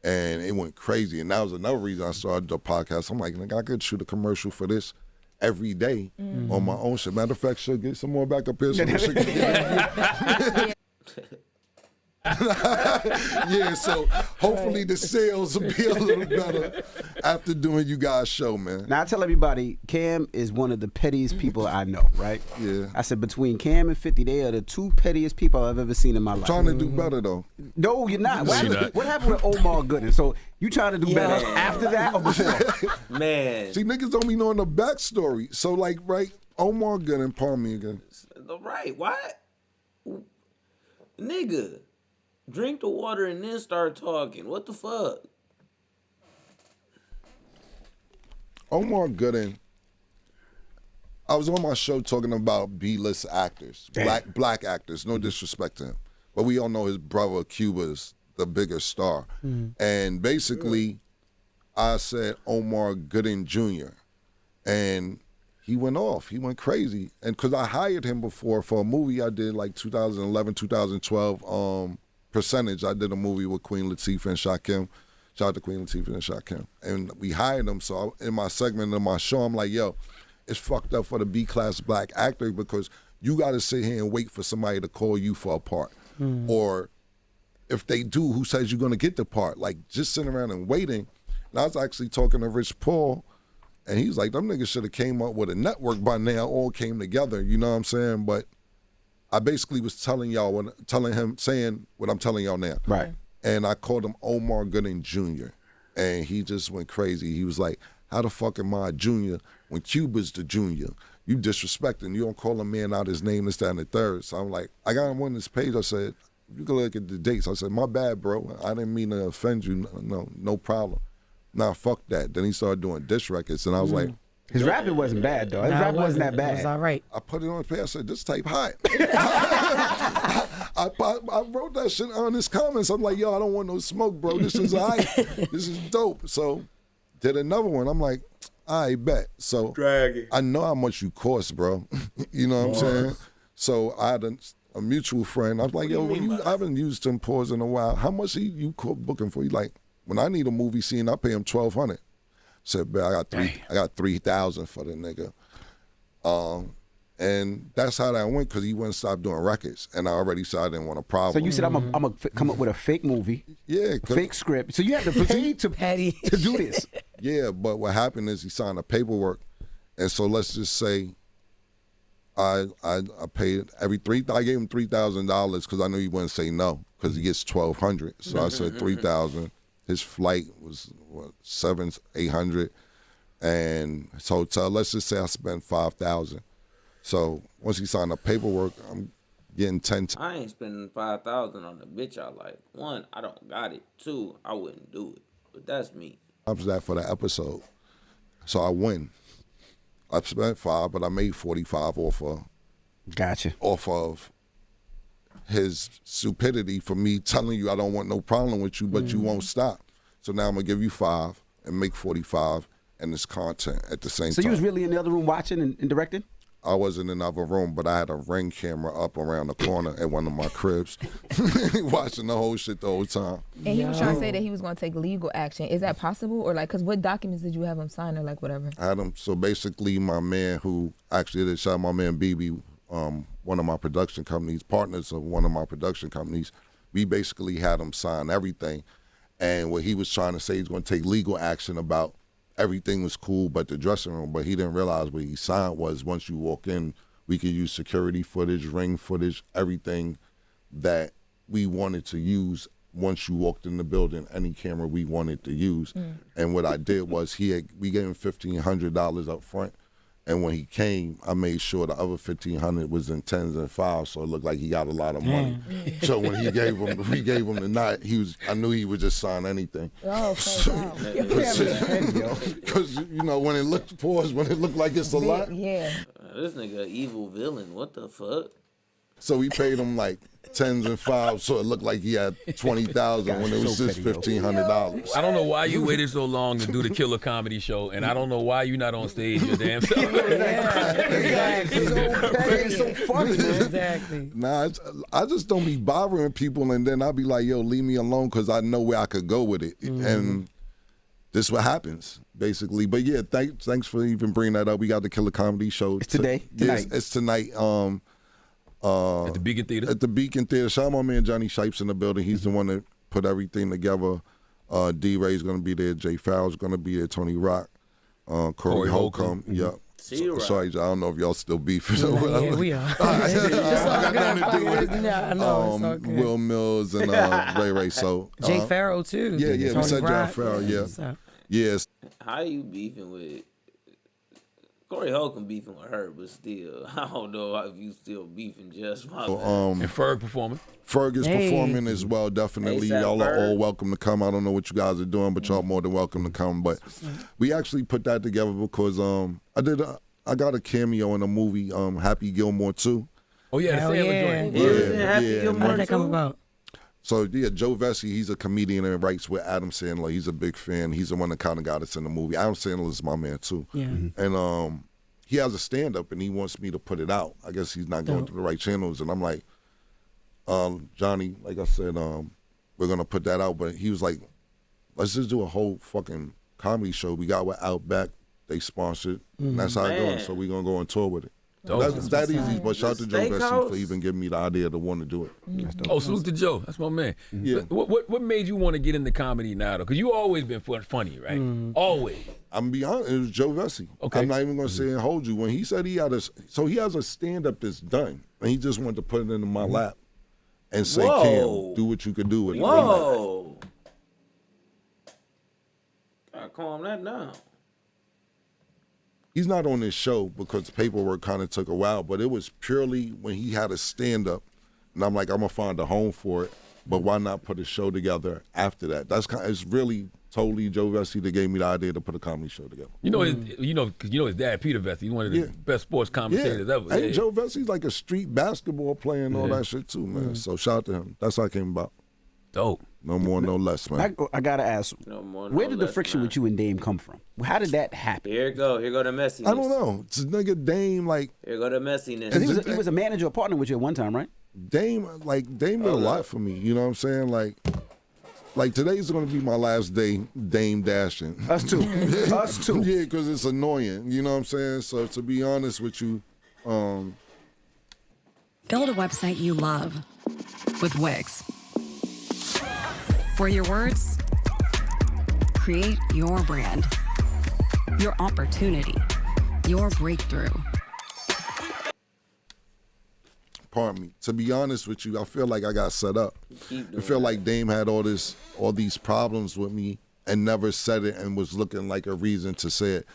and it went crazy. And that was another reason I started the podcast. I'm like, I could shoot a commercial for this every day on my own shit. Matter of fact, should get some more back up here. So yeah, so hopefully the sales will be a little better after doing you guys' show, man. Now I tell everybody, Cam is one of the pettiest people I know, right? Yeah. I said between Cam and 50, they are the two pettiest people I've ever seen in my life. Trying to do better though. No, you're not. What happened with Omar Gooden? So you trying to do better after that or before? Man. See, niggas don't be knowing the backstory. So like, right, Omar Gooden, pardon me again. Right, why? Nigga. Drink the water and then start talking. What the fuck? Omar Gooden. I was on my show talking about B-list actors, black actors. No disrespect to him, but we all know his brother Cuba is the bigger star. And basically, I said Omar Gooden Jr. and he went off. He went crazy, and because I hired him before for a movie I did like 2011, 2012. Percentage. I did a movie with Queen Latifah and Shakim. Shout out to Queen Latifah and Shakim. And we hired them. So in my segment of my show, I'm like, yo, it's fucked up for the B-class black actor because you got to sit here and wait for somebody to call you for a part. Or if they do, who says you're going to get the part? Like, just sitting around and waiting. And I was actually talking to Rich Paul, and he's like, them niggas should have came up with a network by now, all came together, you know what I'm saying? But I basically was telling him, saying what I'm telling y'all now. Right. And I called him Omar Gooden Jr. And he just went crazy. He was like, how the fuck am I a junior when Cuba's the junior? You disrespecting. You don't call a man out his name, this, that, and the third. So I'm like, I got him on this page. I said, you can look at the dates. I said, my bad, bro. I didn't mean to offend you. No problem. Nah, fuck that. Then he started doing diss records. And I was like, his rapping wasn't bad, though. His rapping wasn't that bad. It was all right. I put it on the page. I said, this type hot. I wrote that shit on his comments. I'm like, yo, I don't want no smoke, bro. This is all right. This is dope. So did another one. I'm like, I bet. So I know how much you cost, bro. You know what I'm saying? So I had a mutual friend. I was like, yo, I haven't used Tim Pause in a while. How much you booking for? He's like, when I need a movie scene, I pay him $1,200. Said, man, I got 3,000 for the nigga. And that's how that went because he wouldn't stop doing records. And I already said I didn't want a problem. So you said, I'm going to come up with a fake movie, a fake script. So you have to pay to do this. Yeah, but what happened is he signed the paperwork. And so let's just say I paid I gave him $3,000 because I knew he wouldn't say no because he gets $1,200. So I said $3,000. His flight was $700, $800, and his hotel. Let's just say I spent $5,000. So once he signed the paperwork, I'm getting 10. I ain't spending $5,000 on a bitch I like. One, I don't got it. Two, I wouldn't do it. But that's me. I was that for the episode, so I win. I spent $5, but I made 45 off of his stupidity for me telling you I don't want no problem with you, but you won't stop. So now I'm gonna give you 5 and make 45, and it's content at the same time. So you was really in the other room watching and directing? I wasn't in the other room, but I had a Ring camera up around the corner at one of my cribs, watching the whole shit the whole time. And he was trying to say that he was going to take legal action. Is that possible? Or like, because what documents did you have him sign or like whatever? I had him, so basically my man who actually did shot, my man BB, one of my production companies, partners of one of my production companies, we basically had him sign everything. And what he was trying to say, he's going to take legal action about everything was cool but the dressing room. But he didn't realize what he signed was once you walk in, we could use security footage, ring footage, everything that we wanted to use once you walked in the building, any camera we wanted to use. And what I did was we gave him $1,500 up front. And when he came, I made sure the other $1,500 was in tens and fives, so it looked like he got a lot of money. So when we gave him the night, I knew he would just sign anything. Oh, okay, wow. Because when it looked like it's a lot. Yeah. This nigga evil villain. What the fuck? So we paid him like tens and fives, so it looked like he had $20,000 when it was just $1,500. I don't know why you waited so long to do the Killer Comedy Show, and I don't know why you're not on stage your damn self. Exactly. It's so funny, man. Exactly. Nah, I just don't be bothering people, and then I'll be like, yo, leave me alone, because I know where I could go with it. And this is what happens, basically. But yeah, thanks for even bringing that up. We got the Killer Comedy Show. It's tonight. Yes, it's tonight. At the Beacon Theater? At the Beacon Theater. Shout out my man Johnny Shipes in the building. He's the one that put everything together. D-Ray's going to be there. Jay Farrell's going to be there. Tony Rock. Corey Holcomb. Yeah. Sorry, I don't know if y'all still beefing. Yeah, we are. I got nothing to do with it. Yeah, I know. It's all good. Will Mills and Ray. So Jay Farrell, too. Yeah, we said John Farrell, yeah. Yes. How you beefing with Corey Holcomb beefing with her, but still, I don't know if you still beefing just my and Ferg performing. Ferg is performing as well, definitely. ASAP Y'all are Ferg. all welcome to come. I don't know what you guys are doing, but y'all more than welcome to come. But we actually put that together because I got a cameo in a movie, Happy Gilmore 2. Oh, yeah, the Hell Sandler yeah. joint. Yeah, Happy yeah, Gilmore How did that come about? So, yeah, Joe Vesey, he's a comedian and writes with Adam Sandler. He's a big fan. He's the one that kind of got us in the movie. Adam Sandler is my man, too. Yeah. And he has a stand-up, and he wants me to put it out. I guess he's not going to the right channels. And I'm like, Johnny, like I said, we're going to put that out. But he was like, let's just do a whole fucking comedy show. We got with Outback. They sponsored. And that's how it Man. goes. So we're going to go on tour with it. Dope. That's that easy. But shout out to Joe Vesey Steakhouse? for even giving me the idea to want to do it. Oh, salute to Joe. That's my man. Yeah. What made you want to get into comedy now, though? Because you always been funny, right? Always. I'm gonna be honest, it was Joe Vesey. Okay. I'm not even gonna say and hold you. When he said he has a stand-up that's done, and he just wanted to put it into my lap and say, Whoa. Cam, do what you could do with it. Whoa. Gotta calm that down. He's not on this show because paperwork kind of took a while, but it was purely when he had a stand-up, and I'm like, I'm gonna find a home for it, but why not put a show together after that? It's really totally Joe Vesey that gave me the idea to put a comedy show together. You know, his dad, Peter Vesey, he's one of the best sports commentators ever. Hey, Yeah. Joe Vesey's like a street basketball player and all that shit too, man. So shout out to him. That's how it came about. Dope. No more, no less, man. I gotta ask, No more, where no did the less, friction man. with you and Dame come from? How did that happen? Here go the messiness. I don't know. It's a nigga Dame, like Here go the messiness. 'Cause he was a manager or partner with you at one time, right? Dame did a lot for me. You know what I'm saying? Like today's gonna be my last day Dame dashing. Us too. Us too. Yeah, because it's annoying. You know what I'm saying? So to be honest with you, Build a website you love with Wix. For your words, create your brand, your opportunity, your breakthrough. pardon me. To be honest with you, I feel like I got set up. I feel like Dame had all these problems with me and never said it and was looking like a reason to say it.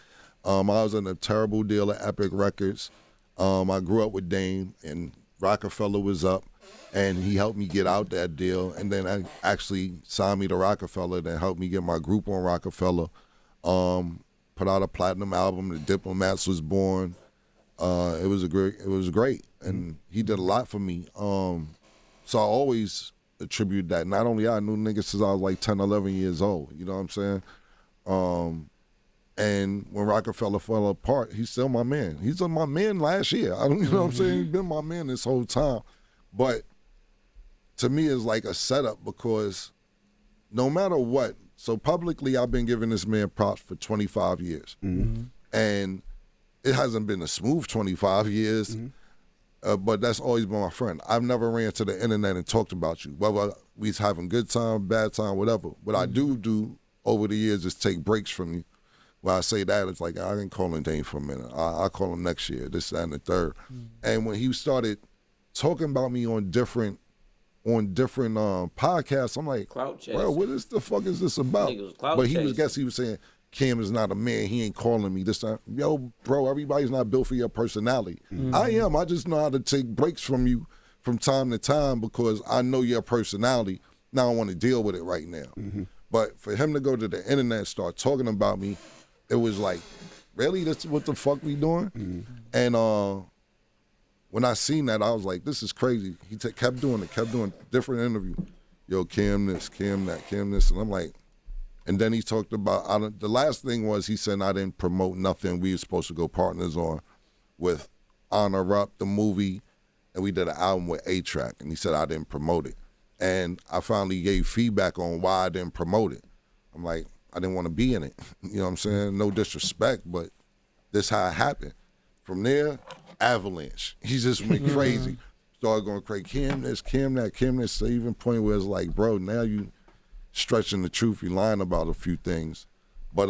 I was in a terrible deal at Epic Records. I grew up with Dame, and Rockefeller was up, and he helped me get out that deal. And then I actually signed me to Rockefeller, that helped me get my group on Rockefeller. Put out a platinum album. The Diplomats was born. It was great, and he did a lot for me. So I always attribute that. Not only I knew niggas since I was like 10, 11 years old. You know what I'm saying? And when Rockefeller fell apart, he's still my man. He's my man last year. You know what I'm saying? He's been my man this whole time. But to me, it's like a setup because no matter what, so publicly I've been giving this man props for 25 years. Mm-hmm. And it hasn't been a smooth 25 years. Mm-hmm. but that's always been my friend. I've never ran to the internet and talked about you, whether we was having good time, bad time, whatever. What I do over the years is take breaks from you. When I say that, it's like, I didn't call him Dane for a minute. I'll call him next year, this, that, and the third. And when he started talking about me on different podcasts, I'm like, bro, what is the fuck is this about? But he was saying, Cam is not a man. He ain't calling me this time. Yo, bro, everybody's not built for your personality. I am. I just know how to take breaks from you from time to time because I know your personality. Now I want to deal with it right now. But for him to go to the internet and start talking about me, it was like, really? That's what the fuck we doing? And when I seen that, I was like, this is crazy. He kept doing different interviews. Yo, Cam this, Cam that, Cam this. And I'm like, and then he talked about, the last thing was he said I didn't promote nothing. We were supposed to go partners on with Honor Up, the movie, and we did an album with A-Track, and he said I didn't promote it. And I finally gave feedback on why I didn't promote it. I'm like, I didn't want to be in it. You know what I'm saying? No disrespect, but this how it happened. From there, avalanche. He just went crazy. Started going crazy. Cam this, Cam that, Cam this. So even point where it's like, bro, now you stretching the truth. You lying about a few things. But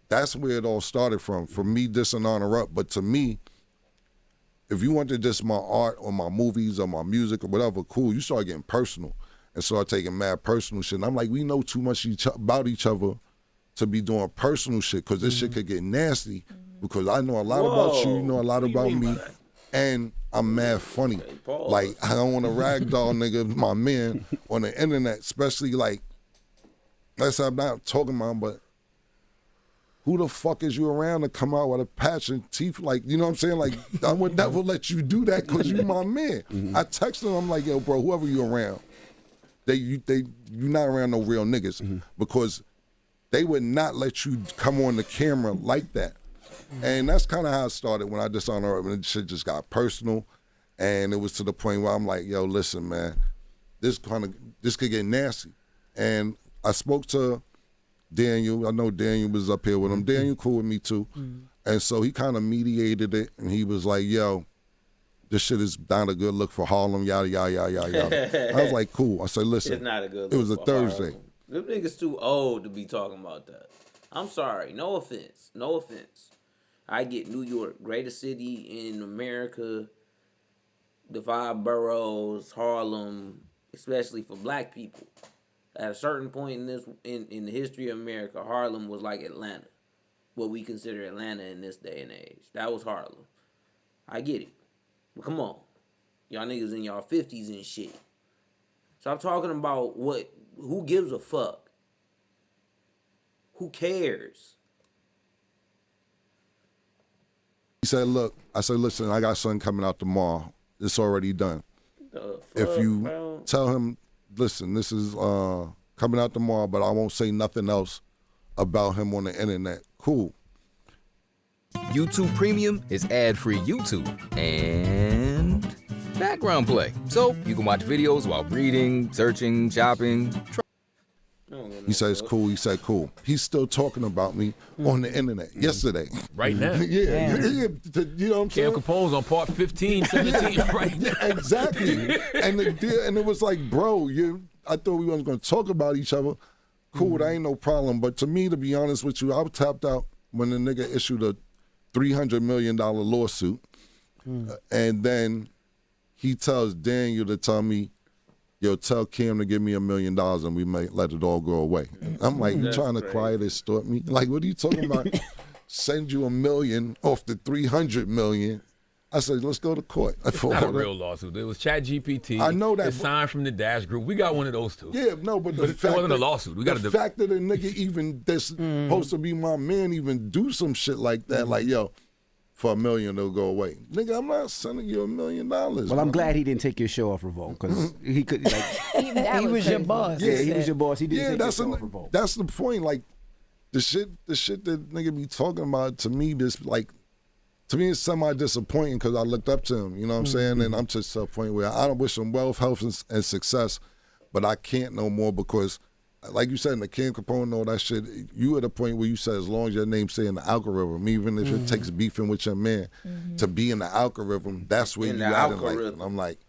that's where it all started from me dissing Honor Up. But to me, if you want to diss my art or my movies or my music or whatever, cool. You start getting personal and start taking mad personal shit. And I'm like, we know too much about each other to be doing personal shit because this shit could get nasty because I know a lot about you know a lot about me, and I'm mad funny. Like, I don't want to ragdoll nigga, my man, on the internet, especially like, that's I'm not talking about, but who the fuck is you around to come out with a patch and teeth? Like, you know what I'm saying? Like, I would never let you do that because you my man. I texted him, I'm like, yo, bro, whoever you around, you not around no real niggas because they would not let you come on the camera like that. And that's kind of how it started when I dishonored her, and shit just got personal. And it was to the point where I'm like, yo, listen, man, this could get nasty. And I spoke to Daniel. I know Daniel was up here with him. Daniel cool with me too. And so he kind of mediated it, and he was like, yo, this shit is not a good look for Harlem, yada, yada, yada, yada. I was like, cool. I said, listen. It's not a good look. It was a for Thursday. Harlem. Them niggas too old to be talking about that. I'm sorry. No offense. No offense. I get New York, greatest city in America, the 5 boroughs, Harlem, especially for black people. At a certain point in the history of America, Harlem was like Atlanta. What we consider Atlanta in this day and age. That was Harlem. I get it. But come on. Y'all niggas in y'all 50s and shit. So I'm talking about who gives a fuck? Who cares? He said, look, I said, listen, I got something coming out tomorrow. It's already done. If you tell him, listen, this is coming out tomorrow, but I won't say nothing else about him on the internet. Cool. YouTube Premium is ad-free YouTube and background play. So you can watch videos while reading, searching, shopping. He says, cool. He said, cool. He's still talking about me on the internet yesterday. Right now. Yeah. You know what I'm saying? Cam Capone's on part 15, 17 right now. Exactly. And it was like, bro, I thought we wasn't going to talk about each other. Cool, that ain't no problem. But to me, to be honest with you, I was tapped out when the nigga issued a $300 million lawsuit. And then he tells Daniel to tell me, yo, tell Cam to give me $1 million and we may let it all go away. I'm like, you trying to quiet extort me? Like, what are you talking about? Send you $1 million off the $300 million. I said, let's go to court. It's not a real lawsuit. It was ChatGPT. I know that. It's signed from the Dash Group. We got one of those too. Yeah, no, but it wasn't a lawsuit. The fact that a nigga even that's supposed to be my man even do some shit like that, like, yo, for $1 million, they'll go away. Nigga, I'm not sending you $1 million. Well, I'm glad he didn't take your show off Revolt because he could. Like, he was your boss. Yeah, he was your boss. He didn't take your show off Revolt. That's the point. Like the shit that nigga be talking about to me, to me, it's semi-disappointing because I looked up to him. You know what I'm saying? And I'm just to a point where I don't wish him wealth, health, and success, but I can't no more because like you said, in the Cam Capone and all that shit, you at a point where you said as long as your name stay in the algorithm, even if it takes beefing with your man to be in the algorithm, that's where In you the at in life. algorithm. And I'm like,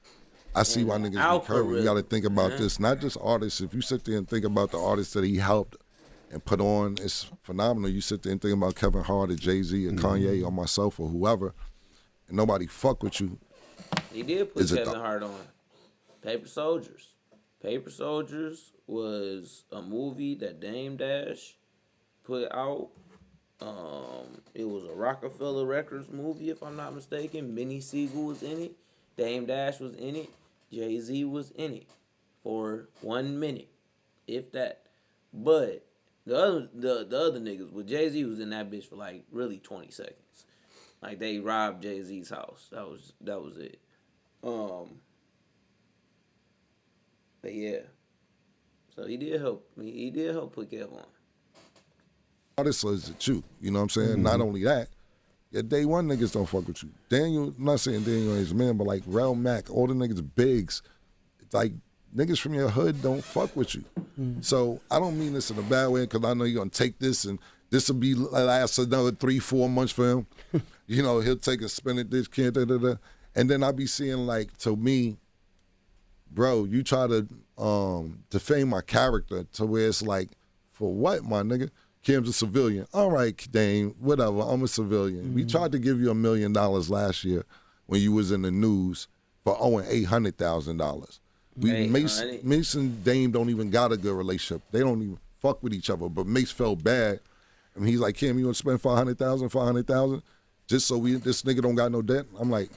I see why niggas be curvy. You got to think about this, not just artists. If you sit there and think about the artists that he helped and put on, it's phenomenal. You sit there and think about Kevin Hart or Jay-Z or Kanye or myself or whoever, and nobody fuck with you. He did put Kevin Hart on. Paper Soldiers. Paper Soldiers was a movie that Dame Dash put out. It was a Rockefeller Records movie, if I'm not mistaken. Benny Siegel was in it. Dame Dash was in it. Jay-Z was in it for 1 minute, if that. But the other niggas, with Jay-Z was in that bitch for like really 20 seconds. Like they robbed Jay-Z's house. That was it. But yeah. So he did help. He did help put Kev on. Artists is it you. You know what I'm saying? Not only that, your day one niggas don't fuck with you. Daniel, I'm not saying Daniel ain't his man, but like Rel Mac, all the niggas bigs, it's like niggas from your hood don't fuck with you. So I don't mean this in a bad way because I know you're gonna take this and this will be last another 3-4 months for him. You know, he'll take a spin at this, can't and then I be seeing like, to me, bro, you try to defame my character to where it's like, for what, my nigga? Cam's a civilian. All right, Dame, whatever, I'm a civilian. We tried to give you $1 million last year when you was in the news for owing $800,000. Mason and Dame don't even got a good relationship. They don't even fuck with each other, but Mace felt bad. I mean, he's like, Cam, you want to spend $500,000, just so this nigga don't got no debt? I'm like,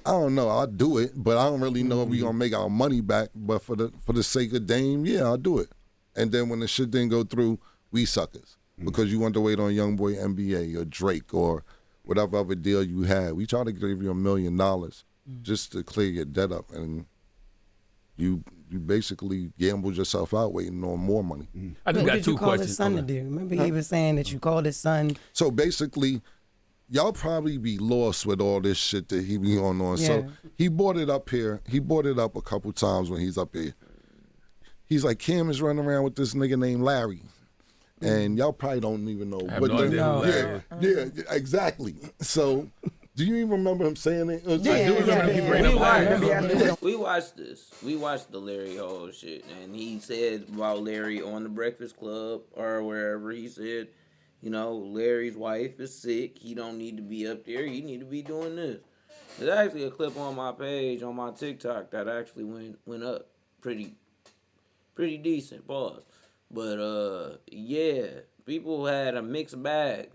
I don't know. I'll do it, but I don't really know if we gonna make our money back. But for the sake of Dame, yeah, I'll do it. And then when the shit didn't go through, we suckers because you want to wait on YoungBoy NBA or Drake or whatever other deal you had. We try to give you $1 million just to clear your debt up, and you basically gambled yourself out waiting on more money. I just got two questions. What did you call his son to do? Remember he was saying that you called his son. So basically, y'all probably be lost with all this shit that he be on. Yeah. So he brought it up here. He brought it up a couple times when he's up here. He's like, Cam is running around with this nigga named Larry. And y'all probably don't even know. Yeah, exactly. So, do you even remember him saying it? We watched this. We watched the Larry Hall shit. And he said about Larry on the Breakfast Club or wherever. He said, you know, Larry's wife is sick. He don't need to be up there. He need to be doing this. There's actually a clip on my page, on my TikTok, that actually went up pretty decent. Pause. But, yeah, people had a mixed bag,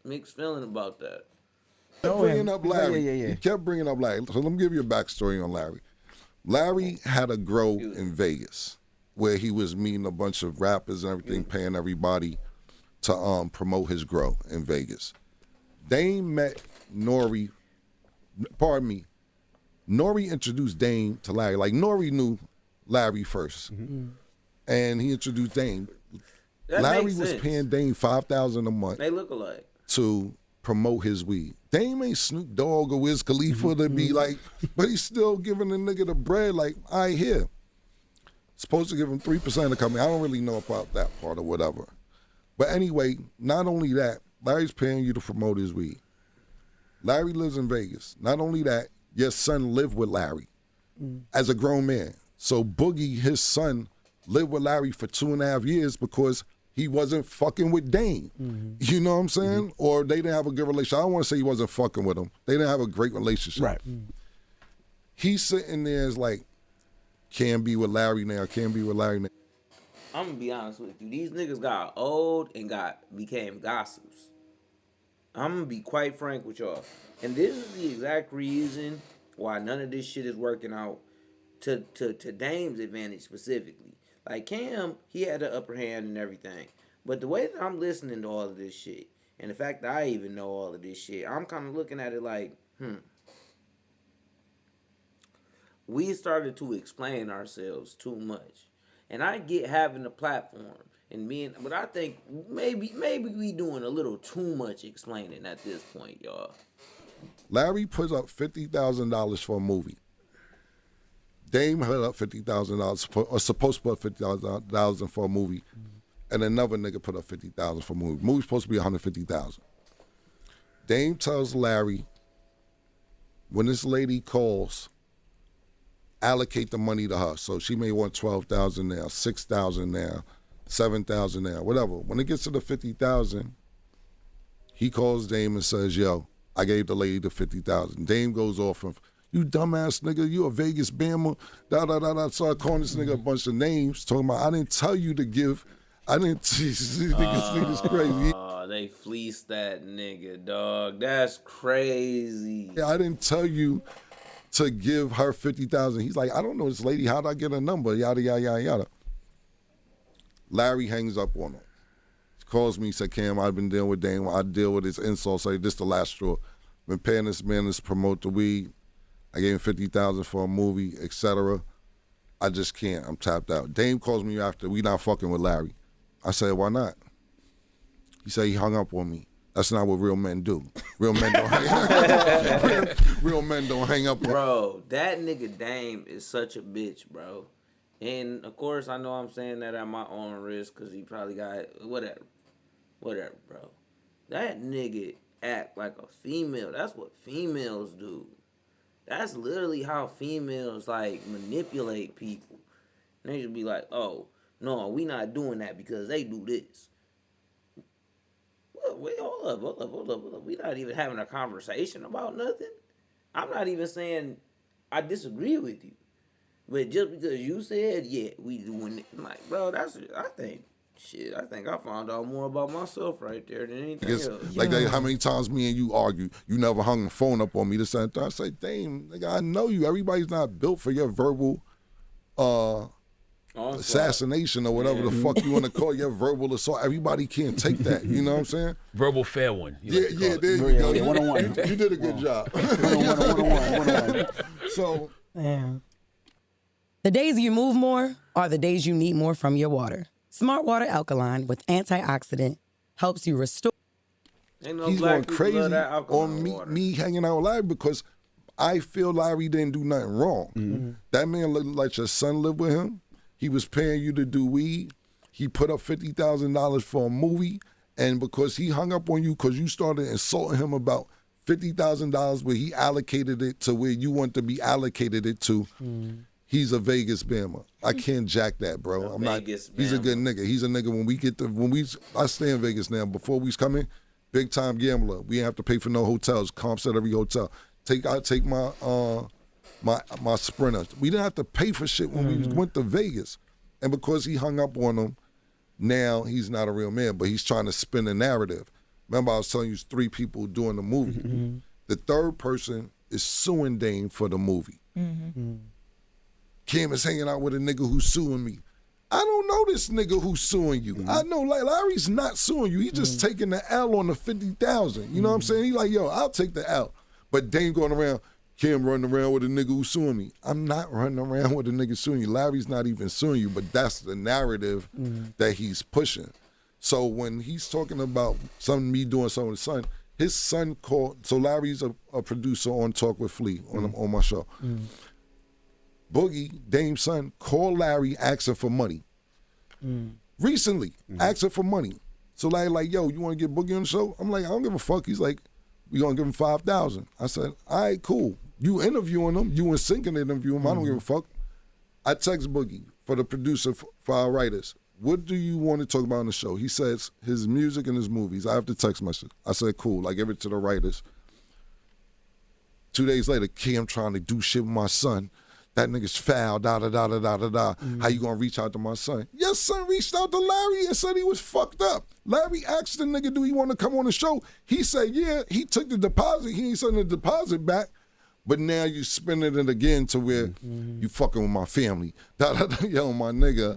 mixed feeling about that. Bringing up Larry. He kept bringing up Larry. So let me give you a backstory on Larry. Larry had a grow in Vegas where he was meeting a bunch of rappers and everything, paying everybody to promote his grow in Vegas. Dame met Nori. Nori introduced Dame to Larry. Like, Nori knew Larry first. And he introduced Dame. Larry was paying Dame $5,000 a month. They look alike. To promote his weed. Dame ain't Snoop Dogg or Wiz Khalifa to be like, but he's still giving the nigga the bread like, I here. Supposed to give him 3% of the company. I don't really know about that part or whatever. But anyway, not only that, Larry's paying you to promote his weed. Larry lives in Vegas. Not only that, your son lived with Larry as a grown man. So Boogie, his son, lived with Larry for 2.5 years because he wasn't fucking with Dame. You know what I'm saying? Or they didn't have a good relationship. I don't want to say he wasn't fucking with him. They didn't have a great relationship. Right. He's sitting there as like, can't be with Larry now, can't be with Larry now. I'm going to be honest with you. These niggas got old and became gossips. I'm going to be quite frank with y'all. And this is the exact reason why none of this shit is working out to Dame's advantage specifically. Like, Cam, he had the upper hand and everything. But the way that I'm listening to all of this shit, and the fact that I even know all of this shit, I'm kind of looking at it like, we started to explain ourselves too much. And I get having a platform, but I think maybe we doing a little too much explaining at this point, y'all. Larry puts up $50,000 for a movie. Dame had up $50,000 or supposed to put $50,000 for a movie, and another nigga put up $50,000 for a movie. Movie's supposed to be $150,000. Dame tells Larry, when this lady calls, allocate the money to her. So she may want $12,000 now, $6,000 now, $7,000 now, whatever. When it gets to the $50,000, he calls Dame and says, "Yo, I gave the lady the $50,000." Dame goes off of, "You dumbass nigga, you a Vegas Bama, da-da-da-da." Started calling this nigga a bunch of names, talking about, "I didn't tell you to give." These niggas crazy. They fleeced that nigga, dog. That's crazy. Yeah, I didn't tell you to give her $50,000. He's like, "I don't know this lady. How'd I get her number?" Yada, yada, yada, yada. Larry hangs up on him. He calls me, said, "Cam, I've been dealing with Dame. I deal with his insults. Say, this the last straw. Been paying this man to promote the weed. I gave him $50,000 for a movie, etc. I just can't. I'm tapped out." Dame calls me after, "We not fucking with Larry." I said, "Why not?" He said he hung up on me. That's not what real men do. Real men don't hang up. Real men don't hang up on. Bro, that nigga Dame is such a bitch, bro. And of course, I know I'm saying that at my own risk because he probably got whatever, bro. That nigga act like a female. That's what females do. That's literally how females like manipulate people. And they just be like, "Oh, no, we not doing that because they do this." Wait, hold up. We not even having a conversation about nothing. I'm not even saying I disagree with you. But just because you said, "Yeah, we doing it," I'm like, bro, I think I found out more about myself right there than anything else. Like how many times me and you argue, you never hung the phone up on me this and that. I say, "Damn, nigga, I know you. Everybody's not built for your verbal assassination or whatever the fuck you want to call your verbal assault. Everybody can't take that. You know what I'm saying?" Verbal fair one. Yeah, there you go. You did a good job. So, the days you move more are the days you need more from your water. Smart Water Alkaline with antioxidant helps you restore. He's going crazy on me hanging out with Larry because I feel Larry didn't do nothing wrong. Mm-hmm. That man let your son live with him. He was paying you to do weed. He put up $50,000 for a movie. And because he hung up on you because you started insulting him about $50,000 where he allocated it to where you want to be allocated it to, he's a Vegas Bama. I can't jack that, bro. I'm not. He's a good nigga. He's a nigga I stay in Vegas now. Before we was coming, big time gambler. We didn't have to pay for no hotels. Comps at every hotel. I take my Sprinter. We didn't have to pay for shit when we went to Vegas. And because he hung up on him, now he's not a real man, but he's trying to spin a narrative. Remember, I was telling you, it's 3 people doing the movie. Mm-hmm. The third person is suing Dame for the movie. Mm-hmm. Cam is hanging out with a nigga who's suing me. I don't know this nigga who's suing you. I know Larry's not suing you. He's just taking the L on the $50,000. You know what I'm saying? He's like, "Yo, I'll take the L." But Dame going around, Cam running around with a nigga who's suing me. I'm not running around with a nigga suing you. Larry's not even suing you, but that's the narrative that he's pushing. So when he's talking about me doing something with his son, his son called. So Larry's a producer on Talk with Flea on my show. Boogie, Dame's son, called Larry asking for money. Recently, asking for money. So Larry like, "Yo, you want to get Boogie on the show?" I'm like, "I don't give a fuck." He's like, "We gonna give him $5,000." I said, "All right, cool. You interviewing him, you and Sinking interview him. I don't give a fuck." I text Boogie for the producer for our writers. "What do you want to talk about on the show?" He says his music and his movies. I have the text message. I said, "Cool." I give it to the writers. 2 days later, Kim trying to do shit with my son. That nigga's foul, da-da-da-da-da-da-da. How you gonna reach out to my son? Your son reached out to Larry and said he was fucked up. Larry asked the nigga, "Do he want to come on the show?" He said, "Yeah." He took the deposit. He ain't sending the deposit back. But now you spending it again to where you fucking with my family. Yo, my nigga.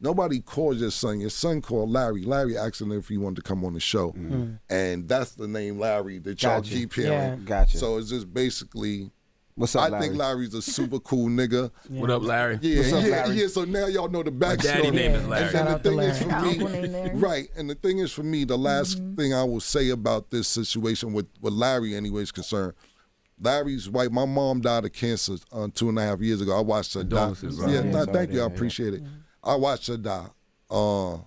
Nobody called your son. Your son called Larry. Larry asked him if he wanted to come on the show. And that's the name Larry that y'all keep hearing. Yeah. Gotcha. So it's just basically... What's up, Larry? I think Larry's a super cool nigga. What up, Larry? Yeah, What's up, Larry? Yeah. So now y'all know the backstory. My daddy name is Larry. And the thing is for me, right? And the thing is for me, the last thing I will say about this situation with Larry, anyway, is concerned. Larry's wife, my mom died of cancer 2.5 years ago. I watched her die. Thank you. I appreciate it. I watched her die for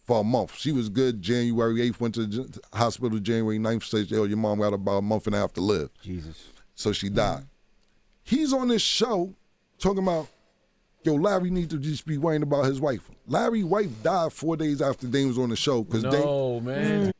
a month. She was good January 8th, went to the hospital January 9th, said, yo, your mom got about a month and a half to live. Jesus. So she died. He's on this show talking about, yo, Larry need to just be worrying about his wife. Larry's wife died 4 days after Dame was on the show. No, man.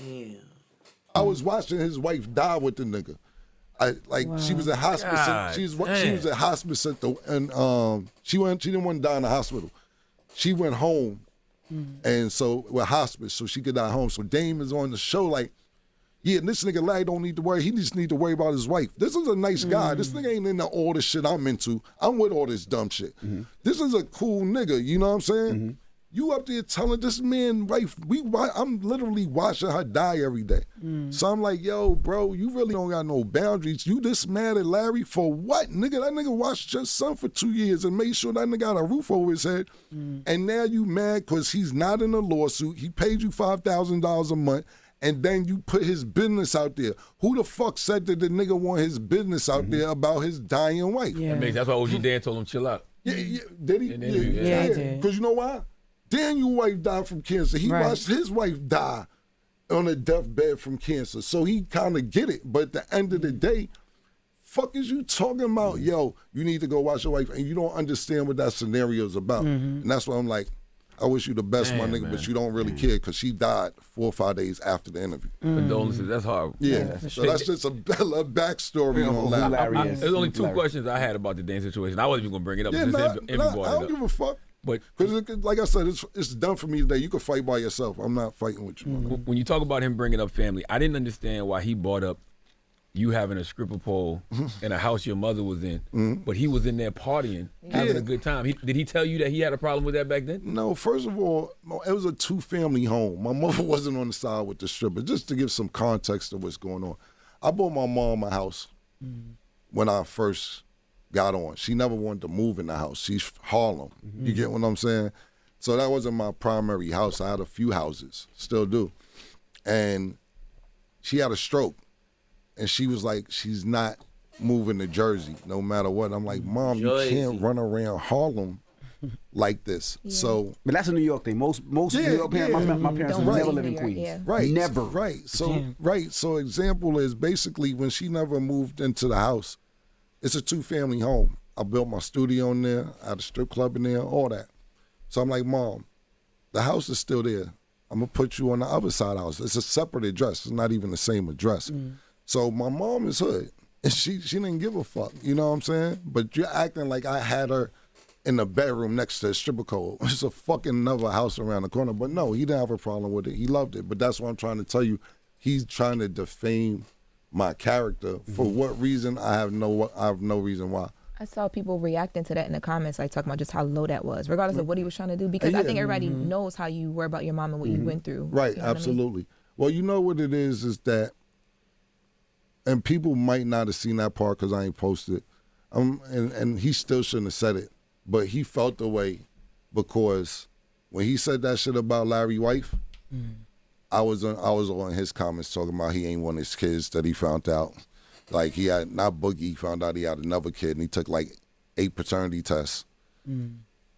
Damn. I was watching his wife die with the nigga. She was at hospice. She was at hospice at the and she didn't want to die in the hospital. She went home, and so with hospice, so she could die home. So Dame is on the show like, yeah, this nigga Larry don't need to worry. He just need to worry about his wife. This is a nice guy. This nigga ain't into all the shit I'm into. I'm with all this dumb shit. This is a cool nigga. You know what I'm saying? You up there telling this man wife, I'm literally watching her die every day. So I'm like, yo, bro, you really don't got no boundaries. You this mad at Larry for what, nigga? That nigga watched your son for 2 years and made sure that nigga got a roof over his head. And now you mad because he's not in a lawsuit. He paid you $5,000 a month. And then you put his business out there. Who the fuck said that the nigga want his business out there about his dying wife? That's why OG Dan told him chill out. Did he? Yeah, he did. Because you know why? Daniel's wife died from cancer. He watched his wife die on a deathbed from cancer. So he kind of get it. But at the end of the day, fuck is you talking about? Yo, you need to go watch your wife, and you don't understand what that scenario is about. And that's why I'm like, I wish you the best, my nigga, but you don't really care because she died 4 or 5 days after the interview. Condolences, that's hard. Yeah, so that's just a backstory on Larry. There's only two questions I had about the Dame situation. I wasn't even going to bring it up. I don't give a fuck. Because, like I said, it's done for me today. You can fight by yourself. I'm not fighting with you. When you talk about him bringing up family, I didn't understand why he brought up you having a stripper pole in a house your mother was in, but he was in there partying, having a good time. Did he tell you that he had a problem with that back then? No, first of all, it was a 2-family home. My mother wasn't on the side with the stripper. Just to give some context to what's going on, I bought my mom a house when I first got on. She never wanted to move in the house. She's Harlem. You get what I'm saying? So that wasn't my primary house. I had a few houses, still do. And she had a stroke. And she was like, she's not moving to Jersey no matter what. I'm like, Mom, you can't run around Harlem like this. So, but that's a New York thing. Most New York parents, my parents would never live in Queens. Right. Never. Right. So example is basically when she never moved into the house, it's a 2-family home. I built my studio in there, I had a strip club in there, all that. So I'm like, Mom, the house is still there. I'm gonna put you on the other side of the house. It's a separate address. It's not even the same address. So my mom is hood, and she didn't give a fuck, you know what I'm saying? But you're acting like I had her in the bedroom next to a stripper pole. It's a fucking another house around the corner. But no, he didn't have a problem with it. He loved it. But that's what I'm trying to tell you. He's trying to defame my character. For what reason? I have no reason why. I saw people reacting to that in the comments, like talking about just how low that was, regardless of what he was trying to do. Because I think everybody knows how you were about your mom and what you went through. Right, you know absolutely. What I mean? Well, you know what it is that, and people might not have seen that part because I ain't posted. And he still shouldn't have said it, but he felt the way because when he said that shit about Larry's wife, I was on his comments talking about he ain't one of his kids that he found out. Like he had, not Boogie, he found out he had another kid and he took like 8 paternity tests.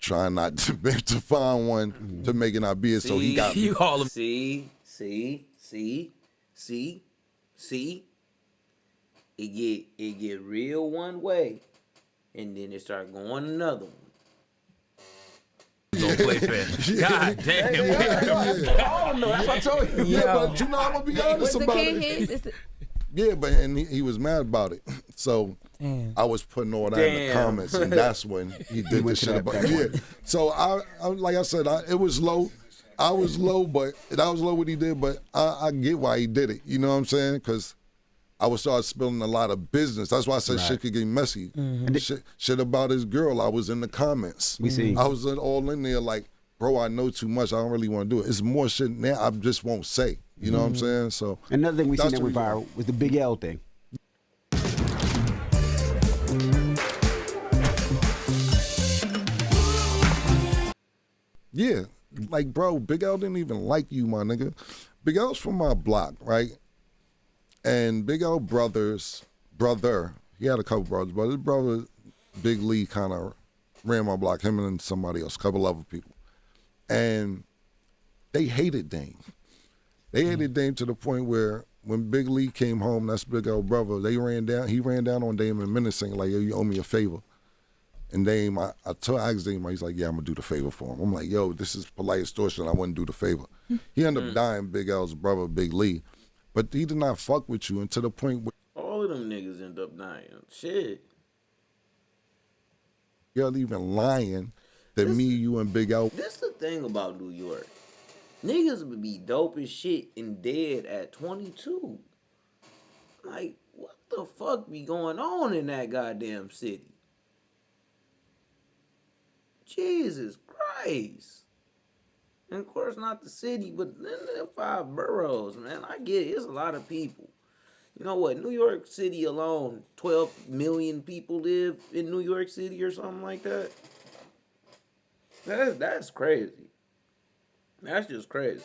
Trying not to find one to make it not be it. So he got you all of see. It get real one way, and then it start going another one. Don't play fair. God damn. Oh no, that's what I told you. Yeah, but you know I'm gonna be honest about it. Yeah, but and he was mad about it. So I was putting all that in the comments, and that's when he did this shit about it. Yeah. So I like I said, it was low. I was low, but I was low what he did, but I get why he did it. You know what I'm saying? Because I would start spilling a lot of business. That's why I said shit could get messy. Shit about his girl, I was in the comments. We see. I was all in there like, bro, I know too much. I don't really want to do it. It's more shit now I just won't say. You know what I'm saying? So another thing we seen that's that went viral was the Big L thing. Yeah, like, bro, Big L didn't even like you, my nigga. Big L's from my block, right? And Big L brother, he had a couple brothers, but his brother, Big Lee, kind of ran my block, him and somebody else, a couple other people. And they hated Dame. They hated Dame to the point where when Big Lee came home, that's Big L brother, he ran down on Dame in minutes saying, like, yo, you owe me a favor. And Dame, I asked Dame, he's like, yeah, I'm going to do the favor for him. I'm like, yo, this is polite extortion. I wouldn't do the favor. He ended up dying, Big L's brother, Big Lee. But he did not fuck with you, and to the point where all of them niggas end up dying. Shit. you're even lying that me, you, and Big L. This the thing about New York. Niggas would be dope as shit and dead at 22. Like, what the fuck be going on in that goddamn city? Jesus Christ. And of course, not the city, but the 5 boroughs, man. I get it. It's a lot of people. You know what? New York City alone, 12 million people live in New York City or something like that. That's crazy. That's just crazy.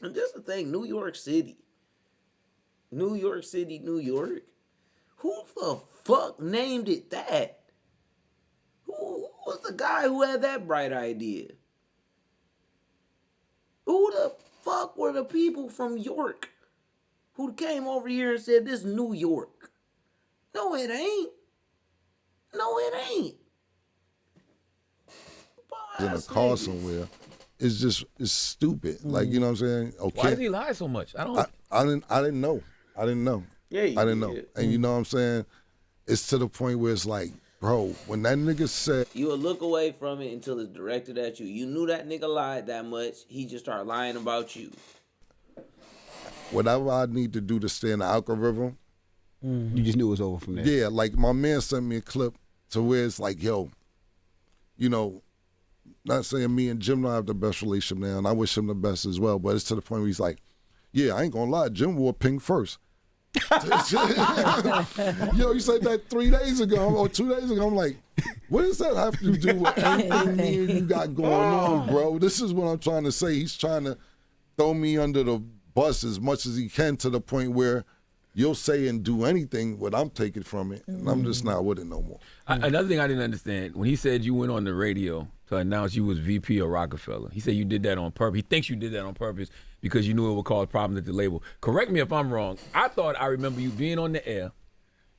And this is the thing, New York City. New York City, New York. Who the fuck named it that? Who was the guy who had that bright idea? Who the fuck were the people from York who came over here and said this New York? No, it ain't. No, it ain't. in a car somewhere, it's stupid. Like, you know what I'm saying? Okay. Why did he lie so much? I didn't know. Yeah, I didn't know. And you know what I'm saying? It's to the point where it's like, bro, when that nigga said, you would look away from it until it's directed at you. You knew that nigga lied that much. He just started lying about you. whatever I need to do to stay in the algorithm, you just knew it was over from there. Yeah, like my man sent me a clip to where it's like, yo, you know, not saying me and Jim don't have the best relationship now, and I wish him the best as well, but it's to the point where he's like, yeah, I ain't gonna lie, Jim wore pink first. Yo, you said that 3 days ago or 2 days ago. I'm like, what does that have to do with anything me and you got going on, bro? This is what I'm trying to say. He's trying to throw me under the bus as much as he can to the point where you'll say and do anything what I'm taking from it, and I'm just not with it no more. Another thing I didn't understand, when he said you went on the radio to announce you was VP of Rockefeller, he said you did that on purpose. He thinks you did that on purpose because you knew it would cause problems at the label. Correct me if I'm wrong. I thought I remember you being on the air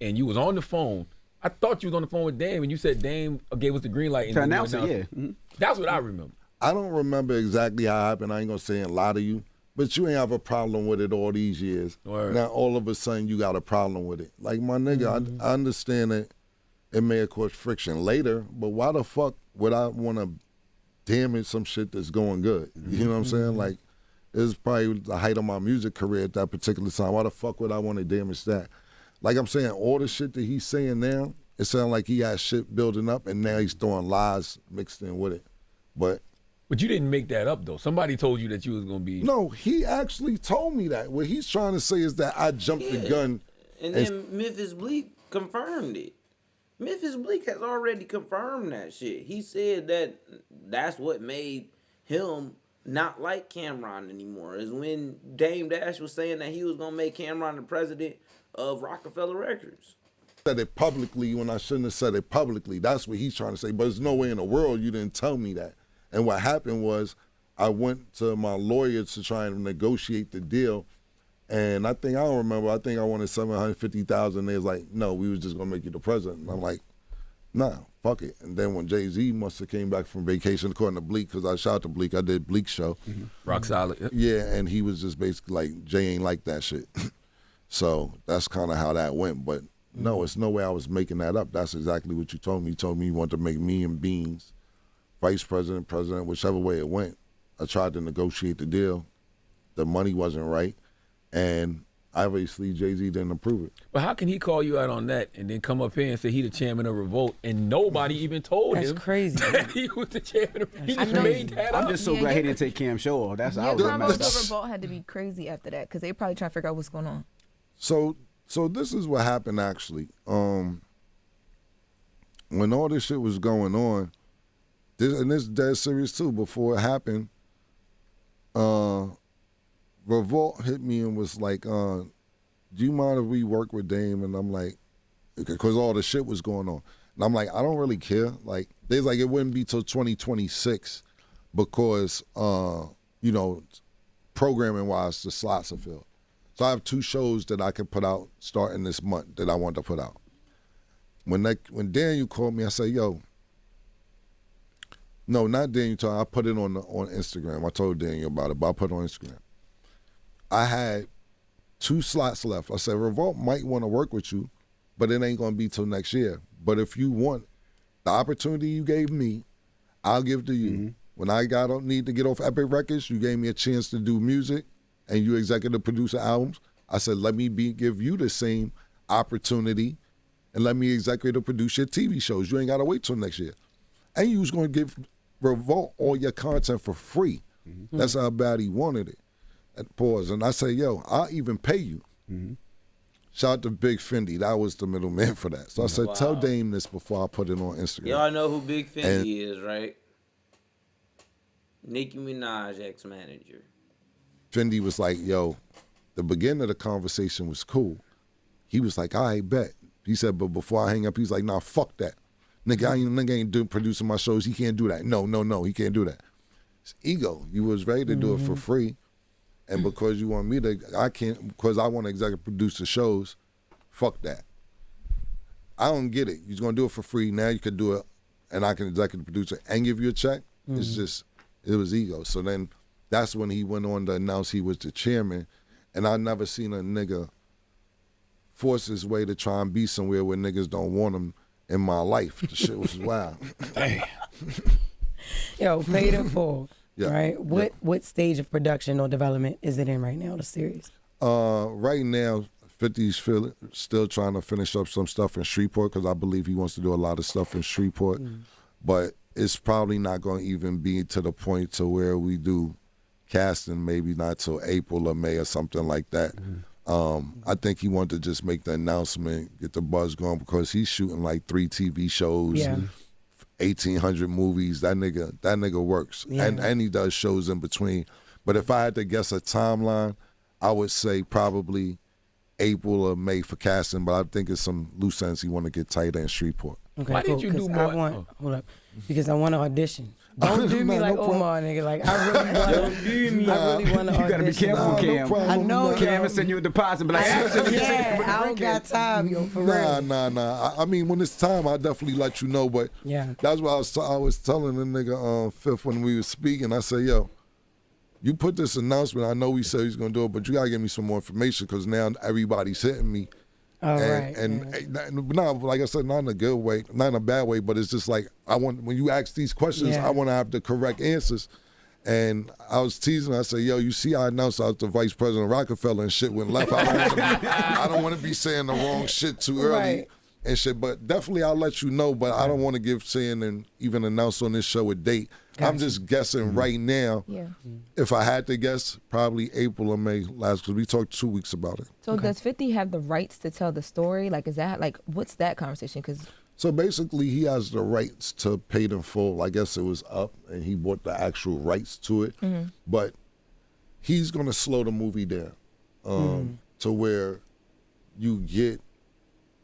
and you was on the phone. I thought you was on the phone with Dame and you said Dame gave us the green light. To announce it, yeah. Mm-hmm. That's what I remember. I don't remember exactly how it happened. I ain't gonna say and lie to you, but you ain't have a problem with it all these years. Word. Now all of a sudden you got a problem with it. Like, my nigga, I understand that it may have caused friction later, but why the fuck would I want to damage some shit that's going good? You know what I'm saying? Like, it's probably the height of my music career at that particular time. Why the fuck would I want to damage that? Like I'm saying, all the shit that he's saying now, it sounds like he has shit building up, and now he's throwing lies mixed in with it. But you didn't make that up, though. Somebody told you that you was going to be... No, he actually told me that. What he's trying to say is that I jumped the gun. And then Memphis Bleak confirmed it. Memphis Bleak has already confirmed that shit. He said that that's what made him not like Cameron anymore, is when Dame Dash was saying that he was going to make Cameron the president of Rockefeller Records. Said it publicly when I shouldn't have said it publicly. That's what he's trying to say. But there's no way in the world you didn't tell me that. And what happened was I went to my lawyer to try and negotiate the deal. And I don't remember, I think I wanted $750,000. They was like, no, we was just going to make you the president. And I'm like, nah, fuck it. And then when Jay-Z must have came back from vacation, according to Bleak, because I shot to Bleak, I did Bleak's show. Rock Solid. Yeah, and he was just basically like, Jay ain't like that shit. So that's kind of how that went. But no, it's no way I was making that up. That's exactly what you told me. You told me you wanted to make me and Beans vice president, president, whichever way it went. I tried to negotiate the deal. The money wasn't right, and obviously Jay-Z didn't approve it. But how can he call you out on that and then come up here and say he the chairman of Revolt and nobody even told That's him crazy. that he was the chairman of He just made that up. I'm just so glad he didn't take Cam Show off. That's Your I was combos mad. with Revolt had to be crazy after that because they probably trying to figure out what's going on. So this is what happened actually. When all this shit was going on, and this is dead serious too, before it happened, Revolt hit me and was like, do you mind if we work with Dame? And I'm like, because all the shit was going on. And I'm like, I don't really care. Like, there's like, it wouldn't be till 2026 because, you know, programming-wise, the slots are filled. So I have 2 shows that I can put out starting this month that I want to put out. When Daniel called me, I said, yo, no, not Daniel. I put it on Instagram. I told Daniel about it, but I put it on Instagram. I had 2 slots left. I said, Revolt might want to work with you, but it ain't going to be till next year. But if you want the opportunity you gave me, I'll give to you. Mm-hmm. When I need to get off Epic Records, you gave me a chance to do music and you executive producer albums. I said, let me give you the same opportunity and let me executive produce your TV shows. You ain't got to wait till next year. And you was going to give Revolt all your content for free. Mm-hmm. That's how bad he wanted it. And I say, yo, I'll even pay you. Mm-hmm. Shout out to Big Fendi. That was the middleman for that. So I said, tell Dame this before I put it on Instagram. Y'all know who Big Fendi is, right? Nicki Minaj ex-manager. Fendi was like, yo, the beginning of the conversation was cool. He was like, I bet. He said, but before I hang up, he's like, nah, fuck that. Nigga ain't producing my shows. He can't do that. No, he can't do that. It's ego. You was ready to do it for free. And because you want me to, I can't, because I want to executive produce the shows, fuck that. I don't get it. You're going to do it for free. Now you can do it, and I can executive produce it and give you a check. Mm-hmm. It's just, it was ego. So then that's when he went on to announce he was the chairman. And I never seen a nigga force his way to try and be somewhere where niggas don't want him in my life. The shit was wild. Damn. Yo, Paid in Full. Yeah. Right. What stage of production or development is it in right now, the series? Right now, 50's still trying to finish up some stuff in Shreveport because I believe he wants to do a lot of stuff in Shreveport. But it's probably not going to even be to the point to where we do casting, maybe not till April or May or something like that. I think he wanted to just make the announcement, get the buzz going because he's shooting like 3 TV shows. Yeah. 1,800 movies. That nigga works. Yeah. And he does shows in between. But if I had to guess a timeline, I would say probably April or May for casting, but I think it's some loose ends he want to get tighter in Shreveport. Okay, why did you do more? Hold up. Because I want to audition. Don't do me like Omar, nigga. Like, I really want to audition. You got to be careful, Cam. I know, Cam will send you a deposit, but like, I don't got time, yo, for real. Nah. I mean, when it's time, I'll definitely let you know, but that's what I was telling the nigga Fifth when we were speaking. I said, yo, you put this announcement, I know we said he's going to do it, but you got to give me some more information because now everybody's hitting me. No, like I said, not in a good way, not in a bad way, but it's just like when you ask these questions, I want to have the correct answers. And I was teasing. I said, "Yo, you see, I announced I was the vice president of Rockefeller and shit went left. I don't want to be saying the wrong shit too early and shit. But definitely, I'll let you know. But I don't want to saying and even announce on this show a date. Gotcha. I'm just guessing right now. Yeah. If I had to guess, probably April or May last, because we talked 2 weeks about it. So does 50 have the rights to tell the story? Like, is that what's that conversation? So basically, he has the rights to Paid in Full. I guess it was up, and he bought the actual rights to it. Mm-hmm. But he's going to slow the movie down to where you get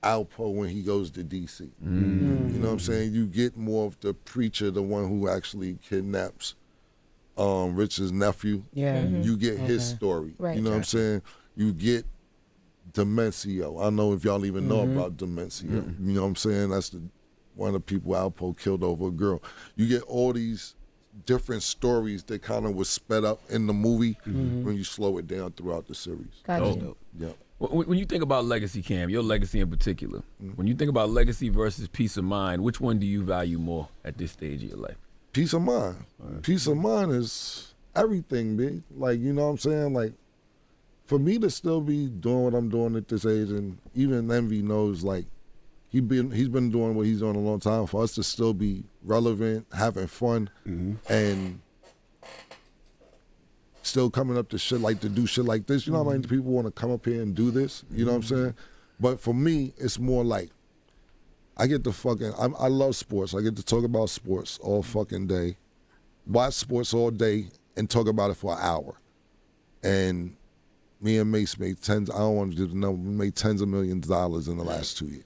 Alpo when he goes to D.C. You know what I'm saying? You get more of the preacher, the one who actually kidnaps Richard's nephew. Yeah. You get his story. Right. You know what I'm saying? You get Demencio. I don't know if y'all even know about Demencio. You know what I'm saying? That's one of the people Alpo killed over a girl. You get all these different stories that kind of was sped up in the movie when you slow it down throughout the series. Gotcha. Yeah. When you think about legacy, Cam, your legacy in particular, when you think about legacy versus peace of mind, which one do you value more at this stage of your life? Peace of mind. Peace of mind is everything, B. Like, you know what I'm saying? Like, for me to still be doing what I'm doing at this age, and even Envy knows, like, he's been doing what he's doing a long time. For us to still be relevant, having fun, and still coming up to shit like to do shit like this. You know how many people want to come up here and do this? You know what I'm saying? But for me, it's more like I get to I love sports. I get to talk about sports all fucking day, watch sports all day, and talk about it for an hour. And me and Mace made I don't want to do the number, we made tens of millions of dollars in the last 2 years.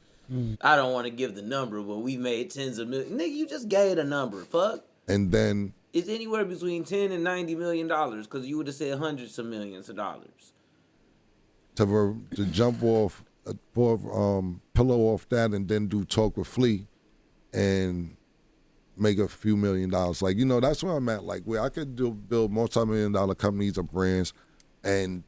I don't want to give the number, but we made tens of millions. Nigga, you just gave a number. Fuck. And then it's anywhere between $10 and $90 million because you would have said hundreds of millions of dollars. To jump off, pillow off that, and then do Talk with Flea, and make a few $1 million. Like, you know, that's where I'm at. Like, where I could build multi-million-dollar companies or brands, and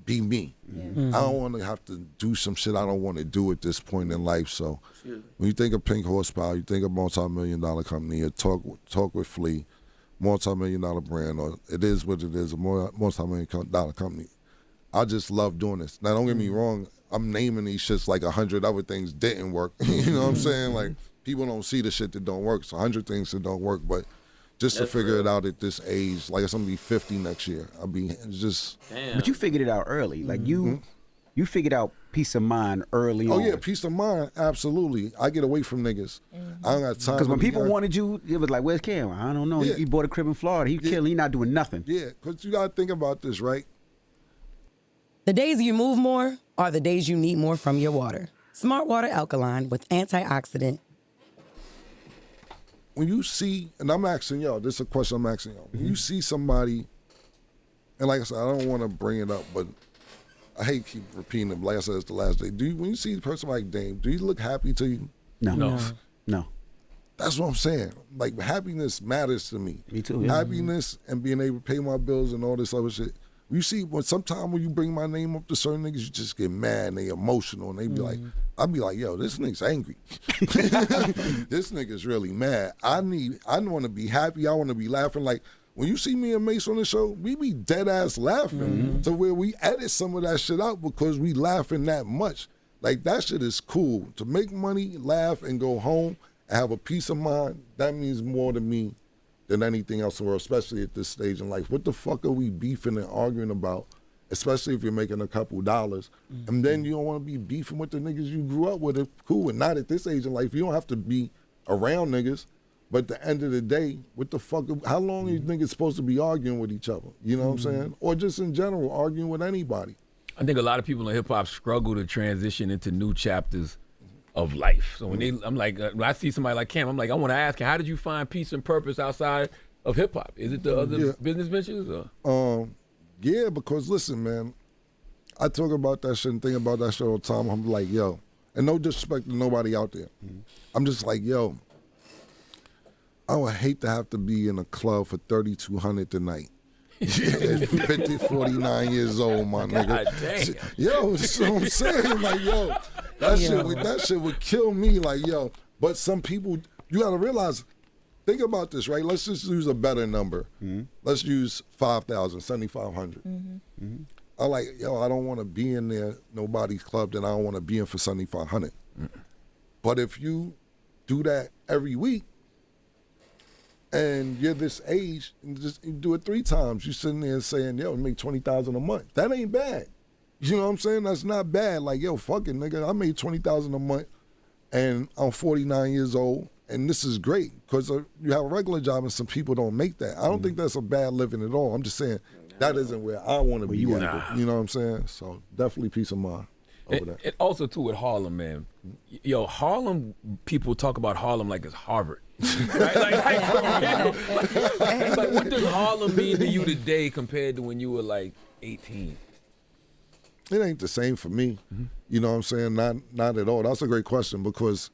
be me. I don't want to have to do some shit I don't want to do at this point in life. So when you think of Pink Horsepower, you think of multi-million-dollar company, or Talk with Flea, multi-million-dollar brand, or it is what it is, a multi-million-dollar company. I just love doing this. Now, don't get me wrong, I'm naming these shits like 100 other things didn't work. You know what I'm saying? Like, people don't see the shit that don't work. It's 100 things that don't work, but just to figure it out at this age, like I'm gonna be 50 next year. I'll be just. Damn. But you figured it out early. Like you figured out peace of mind early on. Oh yeah, peace of mind, absolutely. I get away from niggas. I don't got time. Because when people wanted you, it was like, "Where's Cam? I don't know. Yeah. He bought a crib in Florida. He killing. He not doing nothing." Yeah, because you gotta think about this, right? The days you move more are the days you need more from your water. Smart Water Alkaline with antioxidant. When you see, and I'm asking y'all, this is a question I'm asking y'all. When you see somebody, and like I said, I don't want to bring it up, but I hate keep repeating it. Like I said, it's the last day. When you see a person like Dame, do you look happy to you? No. That's what I'm saying. Like, happiness matters to me. Me too. Yeah. Happiness and being able to pay my bills and all this other shit. You see, sometimes when you bring my name up to certain niggas, you just get mad and they emotional, and they be like, I'll be like, yo, this nigga's angry. This nigga's really mad. I want to be happy. I want to be laughing. Like, when you see me and Mace on the show, we be dead ass laughing to where we edit some of that shit out because we laughing that much. Like, that shit is cool. To make money, laugh, and go home and have a peace of mind, that means more to me than anything else in the world, especially at this stage in life. What the fuck are we beefing and arguing about, especially if you're making a couple dollars? And then you don't want to be beefing with the niggas you grew up with. Cool, and not at this age in life. You don't have to be around niggas, but at the end of the day, what the fuck, how long do you think it's supposed to be arguing with each other? You know what I'm saying? Or just in general, arguing with anybody. I think a lot of people in hip-hop struggle to transition into new chapters of life. So when I'm like, when I see somebody like Cam, I'm like, I want to ask him, how did you find peace and purpose outside of hip hop? Is it the other business ventures? Or? Yeah, because listen, man, I talk about that shit and think about that shit all the time. I'm like, yo, and no disrespect to nobody out there. I'm just like, yo, I would hate to have to be in a club for $3,200 tonight. At 50, 49 years old, my nigga. God damn. Yo, that's what I'm saying. Like, yo, that shit would kill me. Like, yo, but some people, you gotta realize, think about this, right? Let's just use a better number. Let's use 5,000, 7,500. I'm like, yo, I don't want to be in there, nobody's club that I don't want to be in for 7,500. But if you do that every week, and you're this age, and you do it 3 times, you sitting there saying, yo, make $20,000 a month. That ain't bad. You know what I'm saying? That's not bad. Like, yo, fuck it, nigga. I made $20,000 a month, and I'm 49 years old, and this is great because you have a regular job, and some people don't make that. I don't think that's a bad living at all. I'm just saying that isn't where I want to be. You know what I'm saying? So definitely peace of mind. And also too with Harlem, man. Yo, Harlem, people talk about Harlem like it's Harvard. Right? Like, what does Harlem mean to you today compared to when you were like 18? It ain't the same for me. You know what I'm saying? Not at all. That's a great question because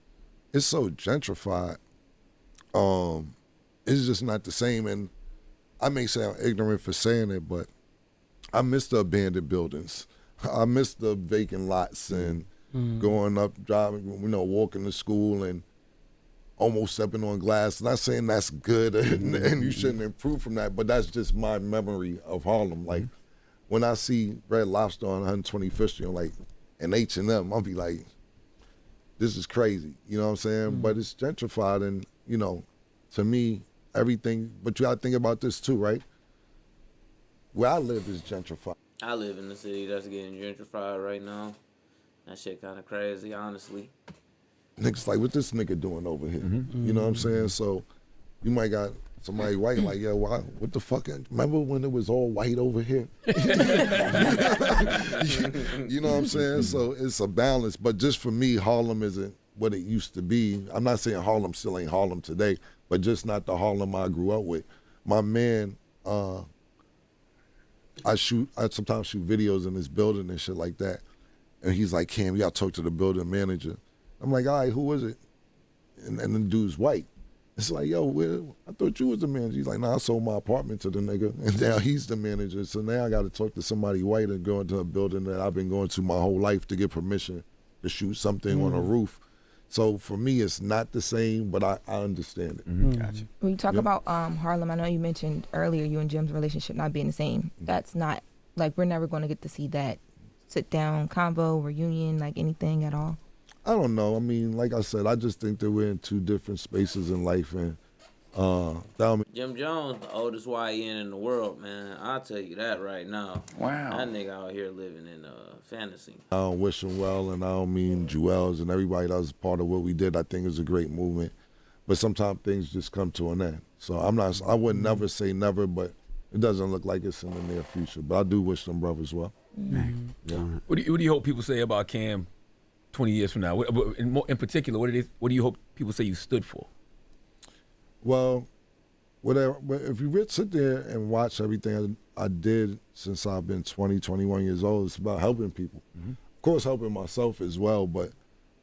it's so gentrified. It's just not the same. And I may sound ignorant for saying it, but I miss the abandoned buildings. I miss the vacant lots and going up, driving, walking to school. And almost stepping on glass. Not saying that's good and you shouldn't improve from that, but that's just my memory of Harlem. Like when I see Red Lobster on 125th Street, like an H&M, I'll be like, this is crazy. You know what I'm saying? But it's gentrified, and you know, to me, everything. But you gotta think about this too, right? Where I live is gentrified. I live in the city that's getting gentrified right now. That shit kind of crazy, honestly. Niggas like, what this nigga doing over here? You know what I'm saying? So you might got somebody white like, yeah, what the fuck? Remember when it was all white over here? You know what I'm saying? So it's a balance. But just for me, Harlem isn't what it used to be. I'm not saying Harlem still ain't Harlem today, but just not the Harlem I grew up with. My man, I sometimes shoot videos in this building and shit like that. And he's like, Cam, you gotta talk to the building manager. I'm like, all right, who is it? And the dude's white. It's like, yo, I thought you was the manager. He's like, nah, I sold my apartment to the nigga, and now he's the manager. So now I got to talk to somebody white and go into a building that I've been going to my whole life to get permission to shoot something on a roof. So for me, it's not the same, but I understand it. Gotcha. When you talk about Harlem, I know you mentioned earlier you and Jim's relationship not being the same. That's not, like, we're never going to get to see that sit-down convo, reunion, like anything at all. I don't know. I mean, like I said, I just think that we're in two different spaces in life, and Jim Jones, the oldest YN in the world, man. I'll tell you that right now. Wow. That nigga out here living in fantasy. I don't wish him well, and I don't mean Jewels and everybody that was part of what we did. I think it was a great movement, but sometimes things just come to an end. So I would never say never, but it doesn't look like it's in the near future. But I do wish them brothers well. Yeah. What do you hope people say about Cam 20 years from now? In particular, what do you hope people say you stood for? Well, if you sit there and watch everything I did since I've been 20, 21 years old, it's about helping people. Of course, helping myself as well, but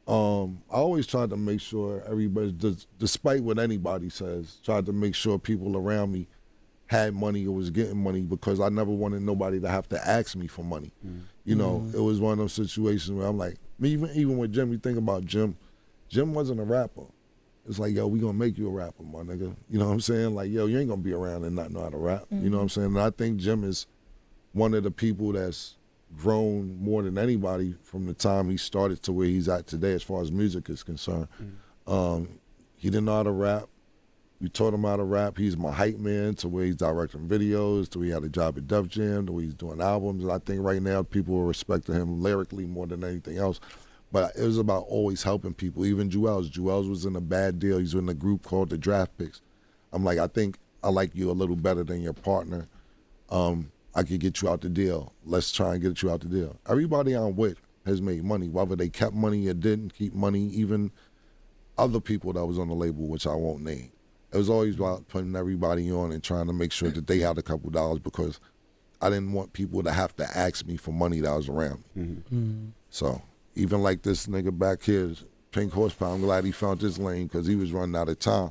I always tried to make sure everybody, despite what anybody says, tried to make sure people around me had money or was getting money, because I never wanted nobody to have to ask me for money. You know, it was one of those situations where I'm like, even with Jim, you think about Jim wasn't a rapper. It's like, yo, we gonna make you a rapper, my nigga. You know what I'm saying? Like, yo, you ain't gonna be around and not know how to rap. You know what I'm saying? And I think Jim is one of the people that's grown more than anybody from the time he started to where he's at today as far as music is concerned. He didn't know how to rap. We taught him how to rap. He's my hype man to where he's directing videos, to where he had a job at Def Jam, to where he's doing albums. And I think right now people are respecting him lyrically more than anything else. But it was about always helping people. Even Jewels was in a bad deal. He's in a group called the Draft Picks. I'm like, I think I like you a little better than your partner. I could get you out the deal. Let's try and get you out the deal. Everybody I'm with has made money, whether they kept money or didn't keep money, even other people that was on the label, which I won't name. It was always about putting everybody on and trying to make sure that they had a couple dollars, because I didn't want people to have to ask me for money that was around me. So even like this nigga back here, Pink Horsepower, I'm glad he found this lane because he was running out of time.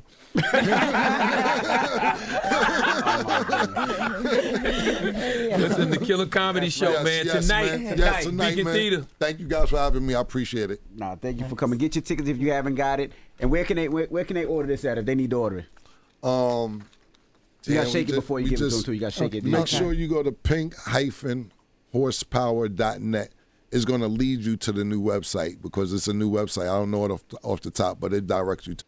Listen, the Killer Comedy Show, man. Tonight, Beacon man. Theater. Thank you guys for having me. I appreciate it. Nah, thank you for coming. Get your tickets if you haven't got it. And where can they order this at if they need to order it? You gotta shake it before you give it to them too. You gotta shake it. Make sure you go to pink-horsepower.net. It's gonna lead you to the new website, because it's a new website. I don't know it off the top, but it directs you to.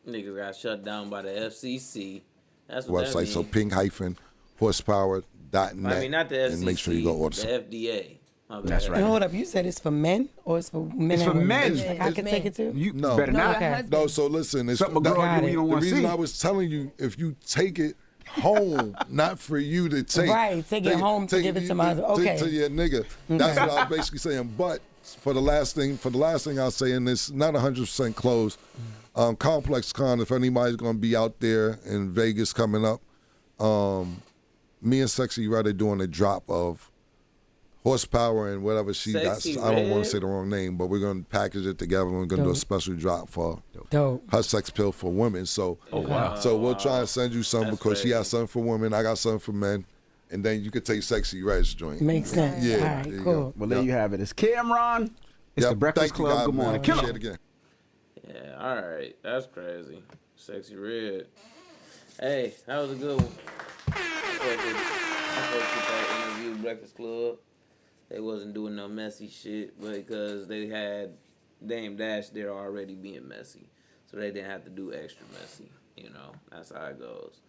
Niggas got shut down by the FCC. That's what website. So pink-horsepower.net. I mean, not the FCC. And make sure you go order the FDA. That's right. And hold up, you said it's for men or it's for men? It's for men. I can take it too. You no, better not. No, so listen, it's something girl you don't want to see. The reason I was telling you, if you take it home, not for you to take. Right, take it home to give it to my okay. To your nigga. That's what I was basically saying. But for the last thing I'll say, and it's not 100% closed. Complex Con, if anybody's gonna be out there in Vegas coming up, me and Sexy Red are doing a drop of Horsepower and whatever she got. I don't want to say the wrong name, but we're gonna package it together. We're gonna do a special drop for her sex pill for women. So, so we'll try and send you some because she has something for women. I got something for men, and then you could take Sexy Red's joint. Makes sense. Yeah. All right, cool. Well, there you have it. It's Cameron. It's the Breakfast Club. Good morning. Appreciate it again. Yeah, all right. That's crazy. Sexy Red. Hey, that was a good one. I fucked with that interview, Breakfast Club. They wasn't doing no messy shit because they had Dame Dash there already being messy. So they didn't have to do extra messy. You know, that's how it goes.